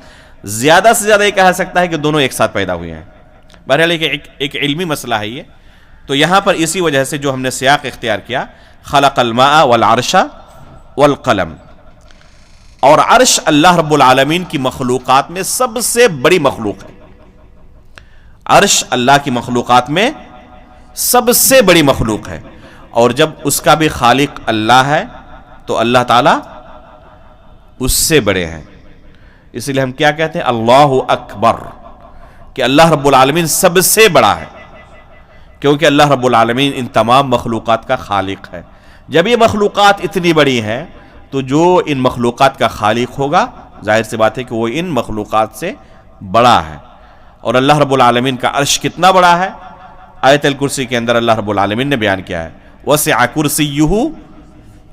زیادہ سے زیادہ یہ کہا سکتا ہے کہ دونوں ایک ساتھ پیدا ہوئے ہیں۔ بہرحال ایک علمی مسئلہ ہے یہ۔ تو یہاں پر اسی وجہ سے جو ہم نے سیاق اختیار کیا، خلق الماء والعرش والقلم، اور عرش اللہ رب العالمین کی مخلوقات میں سب سے بڑی مخلوق ہے۔ عرش اللہ کی مخلوقات میں سب سے بڑی مخلوق ہے، اور جب اس کا بھی خالق اللہ ہے تو اللہ تعالیٰ اس سے بڑے ہیں۔ اس لیے ہم کیا کہتے ہیں؟ اللہ اکبر، کہ اللہ رب العالمین سب سے بڑا ہے، کیونکہ اللہ رب العالمین ان تمام مخلوقات کا خالق ہے۔ جب یہ مخلوقات اتنی بڑی ہیں تو جو ان مخلوقات کا خالق ہوگا، ظاہر سی بات ہے کہ وہ ان مخلوقات سے بڑا ہے۔ اور اللہ رب العالمین کا عرش کتنا بڑا ہے؟ آیت الکرسی کے اندر اللہ رب العالمین نے بیان کیا ہے، وسع کرسیہ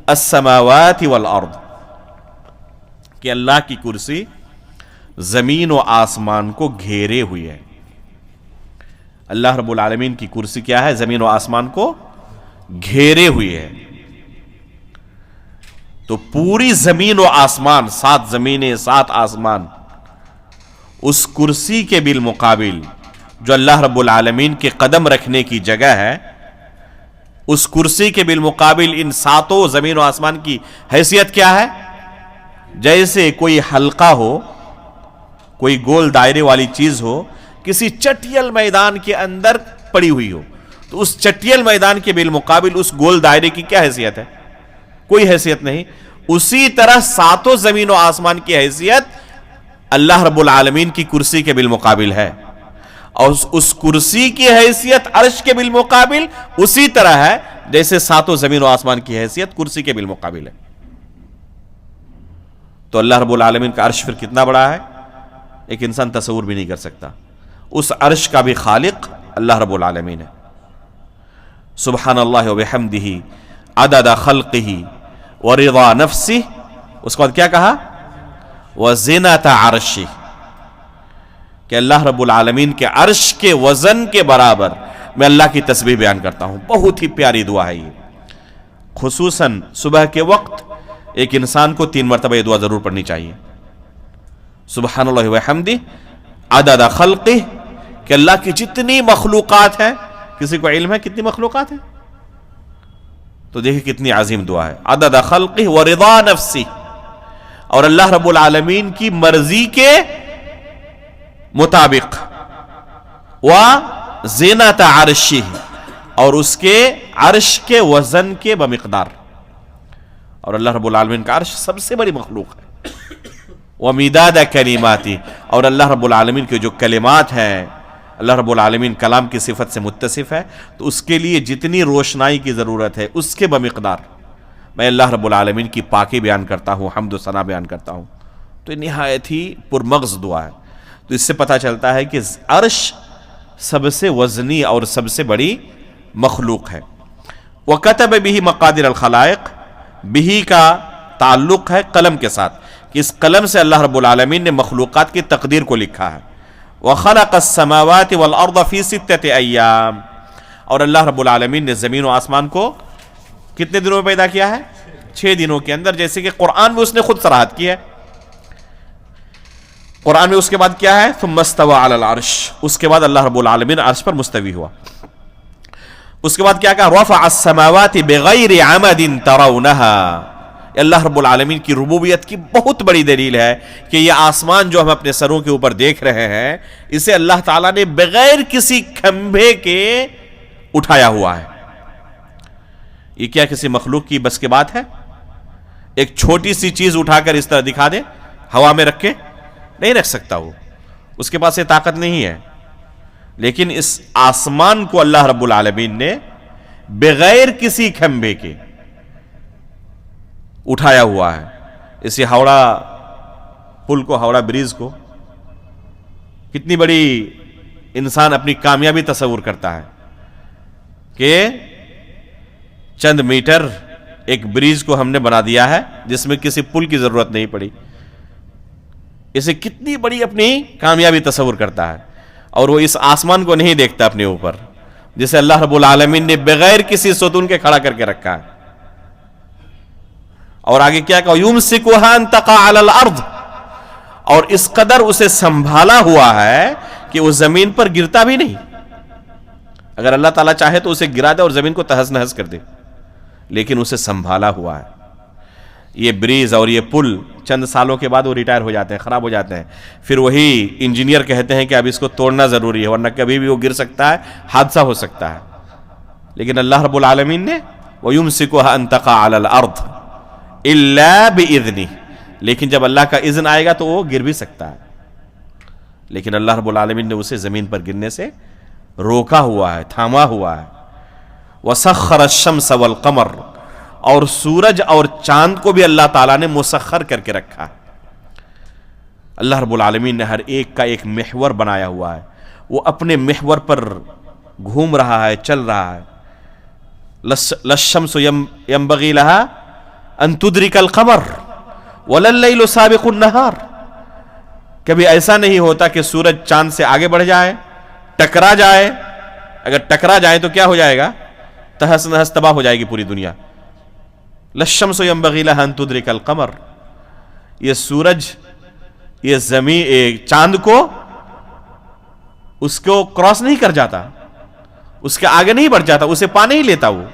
السماوات والارض، کہ اللہ کی کرسی زمین و آسمان کو گھیرے ہوئی ہے۔ اللہ رب العالمین کی کرسی کیا ہے؟ زمین و آسمان کو گھیرے ہوئی ہے۔ تو پوری زمین و آسمان، 7 زمینیں 7 آسمان، اس کرسی کے بالمقابل جو اللہ رب العالمین کے قدم رکھنے کی جگہ ہے، اس کرسی کے بالمقابل ان 7 زمین و آسمان کی حیثیت کیا ہے؟ جیسے کوئی حلقہ ہو، کوئی گول دائرے والی چیز ہو، کسی چٹیل میدان کے اندر پڑی ہوئی ہو، تو اس چٹیل میدان کے بالمقابل اس گول دائرے کی کیا حیثیت ہے؟ کوئی حیثیت نہیں۔ اسی طرح 7 زمین و آسمان کی حیثیت اللہ رب العالمین کی کرسی کے بالمقابل ہے، اور اس کرسی کی حیثیت عرش کے بالمقابل اسی طرح ہے جیسے 7 زمین و آسمان کی حیثیت کرسی کے بالمقابل ہے۔ تو اللہ رب العالمین کا عرش پھر کتنا بڑا ہے، ایک انسان تصور بھی نہیں کر سکتا۔ اس عرش کا بھی خالق اللہ رب العالمین ہے۔ سبحان اللہ وبحمدہ عدد خلقہ ورضا نفسہ، اس کے بعد کیا کہا؟ وزنۃ عرشہ، کہ اللہ رب العالمین کے عرش کے وزن کے برابر میں اللہ کی تسبیح بیان کرتا ہوں۔ بہت ہی پیاری دعا ہے یہ، خصوصاً صبح کے وقت ایک انسان کو 3 مرتبہ یہ دعا ضرور پڑھنی چاہیے۔ سبحان اللہ وحمدہ عدد خلقہ، کہ اللہ کی جتنی مخلوقات ہیں، کسی کو علم ہے کتنی مخلوقات ہیں؟ تو دیکھیں کتنی عظیم دعا ہے۔ عدد خلقہ ورضا نفسہ، اور اللہ رب العالمین کی مرضی کے مطابق، وزنۃ عرشہ، اور اس کے عرش کے وزن کے بمقدار، اور اللہ رب العالمین کا عرش سب سے بڑی مخلوق ہے۔ ومداد کلماتہ، اور اللہ رب العالمین کے جو کلمات ہیں، اللہ رب العالمین کلام کی صفت سے متصف ہے، تو اس کے لیے جتنی روشنائی کی ضرورت ہے اس کے بمقدار میں اللہ رب العالمین کی پاکی بیان کرتا ہوں، حمد و ثنا بیان کرتا ہوں۔ تو یہ نہایت ہی پرمغز دعا ہے۔ تو اس سے پتہ چلتا ہے کہ عرش سب سے وزنی اور سب سے بڑی مخلوق ہے۔ وَكَتَبَ بِهِ مَقَادِرَ الْخَلَائِقِ، بِهِ کا تعلق ہے قلم کے ساتھ، کہ اس قلم سے اللہ رب العالمین نے مخلوقات کی تقدیر کو لکھا ہے۔ وَخَلَقَ السَّمَاوَاتِ وَالْأَرْضَ فِي 6 أَيَّامٍ، اور اللہ رب العالمین نے زمین و آسمان کو کتنے دنوں میں پیدا کیا ہے؟ 6 دنوں کے اندر، جیسے کہ قرآن میں اس نے خود صراحت کی ہے۔ قرآن میں اس کے بعد کیا ہے؟ ثم استوى على العرش، اس کے بعد اللہ رب العالمین عرش پر مستوی ہوا۔ اس کے بعد کیا کہا؟ رفع السماوات بغیر عمد ترونها، اللہ رب العالمین کی ربوبیت کی بہت بڑی دلیل ہے کہ یہ آسمان جو ہم اپنے سروں کے اوپر دیکھ رہے ہیں، اسے اللہ تعالیٰ نے بغیر کسی کھمبے کے اٹھایا ہوا ہے۔ یہ کیا کسی مخلوق کی بس کی بات ہے؟ ایک چھوٹی سی چیز اٹھا کر اس طرح دکھا دے، ہوا میں رکھ کے نہیں رکھ سکتا، وہ اس کے پاس یہ طاقت نہیں ہے۔ لیکن اس آسمان کو اللہ رب العالمین نے بغیر کسی کھمبے کے اٹھایا ہوا ہے۔ اسی ہاوڑا پل کو، ہاوڑا بریج کو، کتنی بڑی انسان اپنی کامیابی تصور کرتا ہے کہ چند میٹر ایک بریج کو ہم نے بنا دیا ہے جس میں کسی پل کی ضرورت نہیں پڑی۔ اسے کتنی بڑی اپنی کامیابی تصور کرتا ہے، اور وہ اس آسمان کو نہیں دیکھتا اپنے اوپر، جسے اللہ رب العالمین نے بغیر کسی ستون کے کھڑا کر کے رکھا ہے۔ اور آگے کیا کہا؟ یمسکها ان تقع علی الارض، اور اس قدر اسے سنبھالا ہوا ہے کہ وہ زمین پر گرتا بھی نہیں۔ اگر اللہ تعالیٰ چاہے تو اسے گرا دے اور زمین کو تہز نہز کر دے، لیکن اسے سنبھالا ہوا ہے۔ یہ بریج اور یہ پل چند سالوں کے بعد وہ ریٹائر ہو جاتے ہیں، خراب ہو جاتے ہیں، پھر وہی انجینئر کہتے ہیں کہ اب اس کو توڑنا ضروری ہے ورنہ کبھی بھی وہ گر سکتا ہے، حادثہ ہو سکتا ہے۔ لیکن اللہ رب العالمین نے وَيُمْسِكُهَا أَن تَقَعَ عَلَى الْأَرْضِ إِلَّا بِإِذْنِهِ، لیکن جب اللہ کا اذن آئے گا تو وہ گر بھی سکتا ہے، لیکن اللہ رب العالمین نے اسے زمین پر گرنے سے روکا ہوا ہے، تھاما ہوا ہے۔ وَسَخَّرَ الشَّمْسَ وَالْقَمَرَ، اور سورج اور چاند کو بھی اللہ تعالیٰ نے مسخر کر کے رکھا ہے۔ اللہ رب العالمین نے ہر ایک کا ایک محور بنایا ہوا ہے، وہ اپنے محور پر گھوم رہا ہے، چل رہا ہے۔ لَلشَّمْسُ يَنبَغِي لَهَا أَن تُدْرِكَ الْقَمَرَ وَلَا اللَّيْلُ سَابِقُ النَّهَارِ، کبھی ایسا نہیں ہوتا کہ سورج چاند سے آگے بڑھ جائے، ٹکرا جائے۔ اگر ٹکرا جائے تو کیا ہو جائے گا؟ تہس نہس، تباہ ہو جائے گی پوری دنیا۔ لَلشَّمْسُ يَنبَغِي لَهَا أَن تُدْرِكَ الْقَمَرَ، یہ سورج، یہ زمین، چاند کو اس کو کراس نہیں کر جاتا، اس کے آگے نہیں بڑھ جاتا، اسے پا نہیں لیتا وہ۔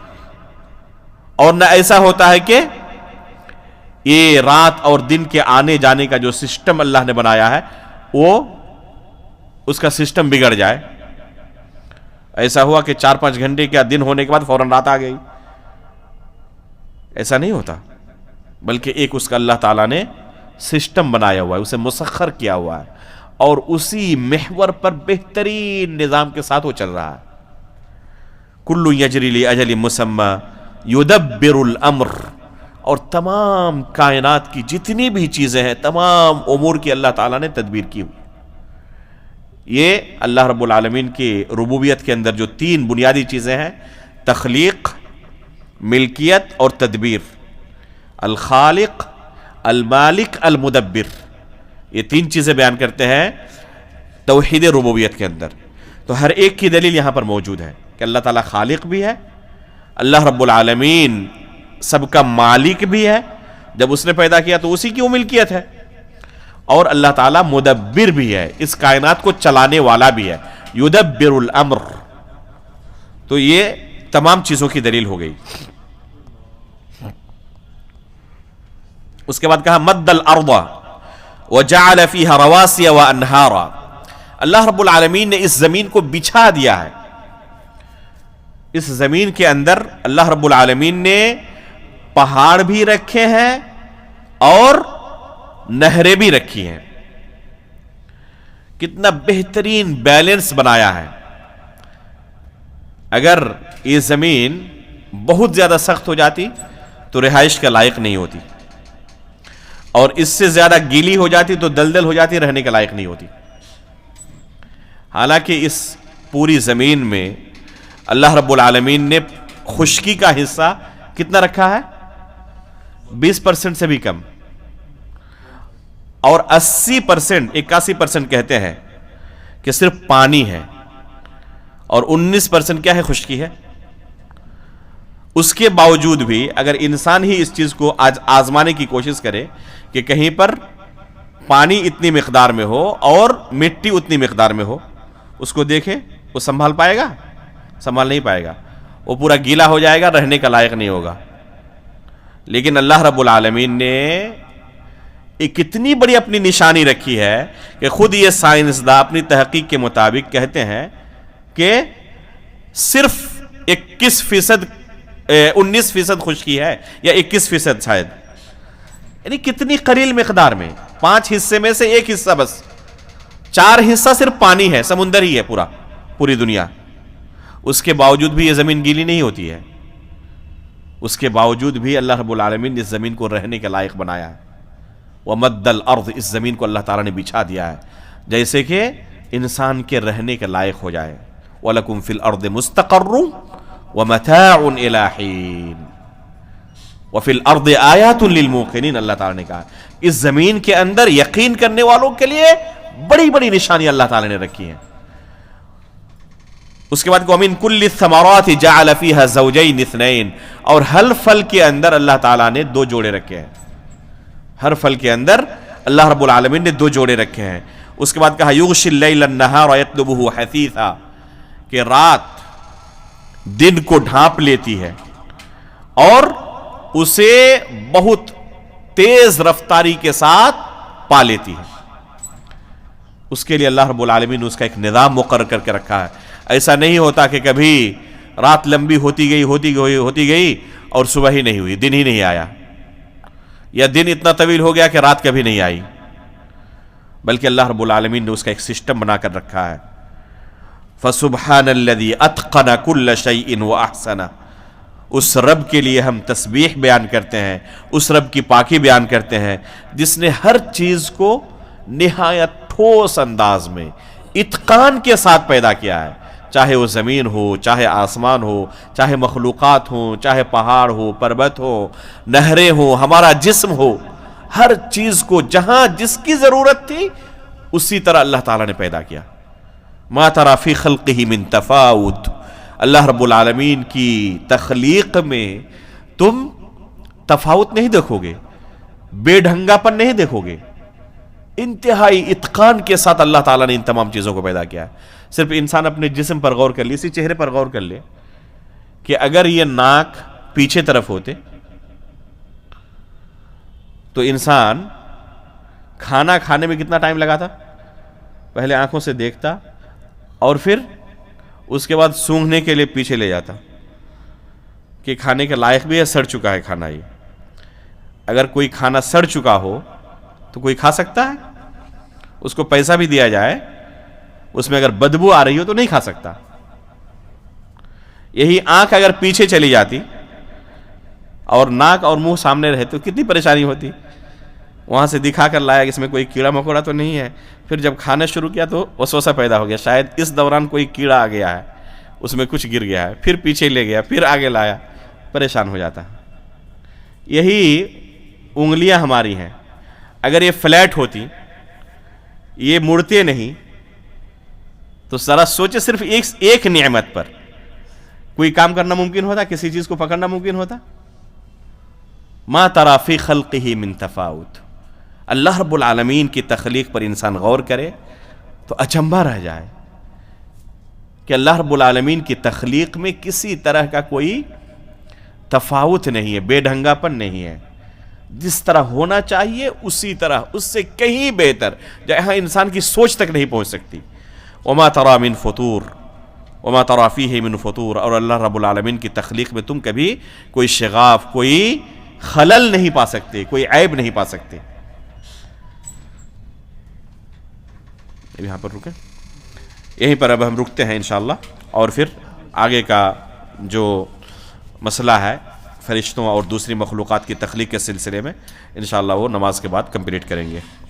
اور نہ ایسا ہوتا ہے کہ یہ رات اور دن کے آنے جانے کا جو سسٹم اللہ نے بنایا ہے وہ اس کا سسٹم بگڑ جائے۔ ایسا ہوا کہ 4-5 گھنٹے کا دن ہونے کے بعد فوراً رات آ گئی، ایسا نہیں ہوتا، بلکہ ایک اس کا اللہ تعالیٰ نے سسٹم بنایا ہوا ہے، اسے مسخر کیا ہوا ہے، اور اسی محور پر بہترین نظام کے ساتھ وہ چل رہا ہے۔ کل یجری لاجل مسمی یدبر الامر، اور تمام کائنات کی جتنی بھی چیزیں ہیں، تمام امور کی اللہ تعالیٰ نے تدبیر کی ہوئی۔ یہ اللہ رب العالمین کی ربوبیت کے اندر جو 3 بنیادی چیزیں ہیں، تخلیق، ملکیت اور تدبیر، الخالق، المالک، المدبر، یہ 3 چیزیں بیان کرتے ہیں توحید ربوبیت کے اندر. تو ہر ایک کی دلیل یہاں پر موجود ہے کہ اللہ تعالیٰ خالق بھی ہے, اللہ رب العالمین سب کا مالک بھی ہے, جب اس نے پیدا کیا تو اسی کی وہ ملکیت ہے, اور اللہ تعالیٰ مدبر بھی ہے, اس کائنات کو چلانے والا بھی ہے, یدبر الامر. تو یہ تمام چیزوں کی دلیل ہو گئی. اس کے بعد کہا مد الارض وجعل فيها رواسي وانہارا. اللہ رب العالمین نے اس زمین کو بچھا دیا ہے. اس زمین کے اندر اللہ رب العالمین نے پہاڑ بھی رکھے ہیں اور نہریں بھی رکھی ہیں. کتنا بہترین بیلنس بنایا ہے. اگر یہ زمین بہت زیادہ سخت ہو جاتی تو رہائش کا لائق نہیں ہوتی, اور اس سے زیادہ گیلی ہو جاتی تو دلدل ہو جاتی, رہنے کے لائق نہیں ہوتی. حالانکہ اس پوری زمین میں اللہ رب العالمین نے خشکی کا حصہ کتنا رکھا ہے؟ 20% سے بھی کم, اور 80%, 81% کہتے ہیں کہ صرف پانی ہے, اور 19% کیا ہے؟ خشکی ہے. اس کے باوجود بھی اگر انسان ہی اس چیز کو آج آزمانے کی کوشش کرے کہ کہیں پر پانی اتنی مقدار میں ہو اور مٹی اتنی مقدار میں ہو, اس کو دیکھے, وہ سنبھال پائے گا؟ سنبھال نہیں پائے گا, وہ پورا گیلا ہو جائے گا, رہنے کا لائق نہیں ہوگا. لیکن اللہ رب العالمین نے ایک کتنی بڑی اپنی نشانی رکھی ہے کہ خود یہ سائنسداں اپنی تحقیق کے مطابق کہتے ہیں کہ صرف 19% خشکی ہے, یا 21% شاید, یعنی کتنی قلیل مقدار میں, 5 حصے میں سے 1 حصہ بس, 4 حصہ صرف پانی ہے, سمندر ہی ہے پوری دنیا. اس کے باوجود بھی یہ زمین گیلی نہیں ہوتی ہے. اس کے باوجود بھی اللہ رب العالمین نے اس زمین کو رہنے کے لائق بنایا ہے. وَمَدَّ الْأَرْضِ, اس زمین کو اللہ تعالیٰ نے بچھا دیا ہے جیسے کہ انسان کے رہنے کے لائق ہو جائے. وَلَكُمْ فِي الْأَرْضِ مُسْتَقَرٌّ وَمَتَاعٌ إِلَىٰ حِينٍ وَفِي الْأَرْضِ آيَاتٌ لِلْمُوقِنِينَ. اللہ تعالیٰ نے کہا اس زمین کے اندر یقین کرنے والوں کے لیے بڑی بڑی نشانی اللہ تعالیٰ نے رکھی ہیں. اس کے بعد وَمِن كُلِّ الثَّمَرَاتِ جَعَلَ فِيهَا زَوْجَيْنِ اثْنَيْنِ, اور ہر پھل کے اندر اللہ تعالیٰ نے 2 جوڑے رکھے ہیں. ہر پھل کے اندر اللہ رب العالمین نے 2 جوڑے رکھے ہیں. اس کے بعد کہا یغشی اللیل النہار یطلبہ حثیثا, کہ رات دن کو ڈھانپ لیتی ہے اور اسے بہت تیز رفتاری کے ساتھ پا لیتی ہے. اس کے لیے اللہ رب العالمین نے اس کا ایک نظام مقرر کر کے رکھا ہے. ایسا نہیں ہوتا کہ کبھی رات لمبی ہوتی گئی اور صبح ہی نہیں ہوئی, دن ہی نہیں آیا, یا دن اتنا طویل ہو گیا کہ رات کبھی نہیں آئی, بلکہ اللہ رب العالمین نے اس کا ایک سسٹم بنا کر رکھا ہے. فَسُبْحَانَ الَّذِي أَتْقَنَ كُلَّ شَيْءٍ وَأَحْسَنَ. اس رب کے لیے ہم تسبیح بیان کرتے ہیں, اس رب کی پاکی بیان کرتے ہیں جس نے ہر چیز کو نہایت ٹھوس انداز میں اتقان کے ساتھ پیدا کیا ہے. چاہے وہ زمین ہو, چاہے آسمان ہو, چاہے مخلوقات ہوں, چاہے پہاڑ ہو, پربت ہو, نہریں ہوں, ہمارا جسم ہو, ہر چیز کو جہاں جس کی ضرورت تھی اسی طرح اللہ تعالیٰ نے پیدا کیا. ما ترى فی خلقہ من تفاوت. اللہ رب العالمین کی تخلیق میں تم تفاوت نہیں دیکھو گے, بے ڈھنگا پن نہیں دیکھو گے. انتہائی اتقان کے ساتھ اللہ تعالیٰ نے ان تمام چیزوں کو پیدا کیا. صرف انسان اپنے جسم پر غور کر لے, اسی چہرے پر غور کر لے کہ اگر یہ ناک پیچھے طرف ہوتے تو انسان کھانا کھانے میں کتنا ٹائم لگاتا؟ پہلے آنکھوں سے دیکھتا اور پھر اس کے بعد سونگھنے کے لیے پیچھے لے جاتا کہ کھانے کے لائق بھی ہے, سڑ چکا ہے کھانا. یہ اگر کوئی کھانا سڑ چکا ہو تو کوئی کھا سکتا ہے؟ اس کو پیسہ بھی دیا جائے, اس میں اگر بدبو آ رہی ہو تو نہیں کھا سکتا. یہی آنکھ اگر پیچھے چلی جاتی اور ناک اور منہ سامنے رہے تو کتنی پریشانی ہوتی. وہاں سے دکھا کر لایا کہ اس میں کوئی کیڑا مکوڑا تو نہیں ہے, پھر جب کھانا شروع کیا تو وسوسہ پیدا ہو گیا, شاید اس دوران کوئی کیڑا آ گیا ہے, اس میں کچھ گر گیا ہے, پھر پیچھے لے گیا, پھر آگے لایا, پریشان ہو جاتا. یہی انگلیاں ہماری ہیں, اگر یہ فلیٹ ہوتی یہ مڑتے نہیں، تو ذرا سوچے صرف ایک نعمت پر کوئی کام کرنا ممکن ہوتا، کسی چیز کو پکڑنا ممکن ہوتا؟ ما تری فی خلقہ من تفاوت. اللہ رب العالمین کی تخلیق پر انسان غور کرے تو اچنبھا رہ جائے کہ اللہ رب العالمین کی تخلیق میں کسی طرح کا کوئی تفاوت نہیں ہے، بے ڈھنگا پن نہیں ہے. جس طرح ہونا چاہیے اسی طرح، اس سے کہیں بہتر، جہاں انسان کی سوچ تک نہیں پہنچ سکتی. وما تری من فطور وما تری فیہ من فطور. اور اللہ رب العالمین کی تخلیق میں تم کبھی کوئی شغاف، کوئی خلل نہیں پا سکتے، کوئی عیب نہیں پا سکتے. یہاں پر رکیں، یہیں پر اب ہم رکتے ہیں انشاءاللہ، اور پھر آگے کا جو مسئلہ ہے فرشتوں اور دوسری مخلوقات کی تخلیق کے سلسلے میں انشاءاللہ وہ نماز کے بعد کمپلیٹ کریں گے.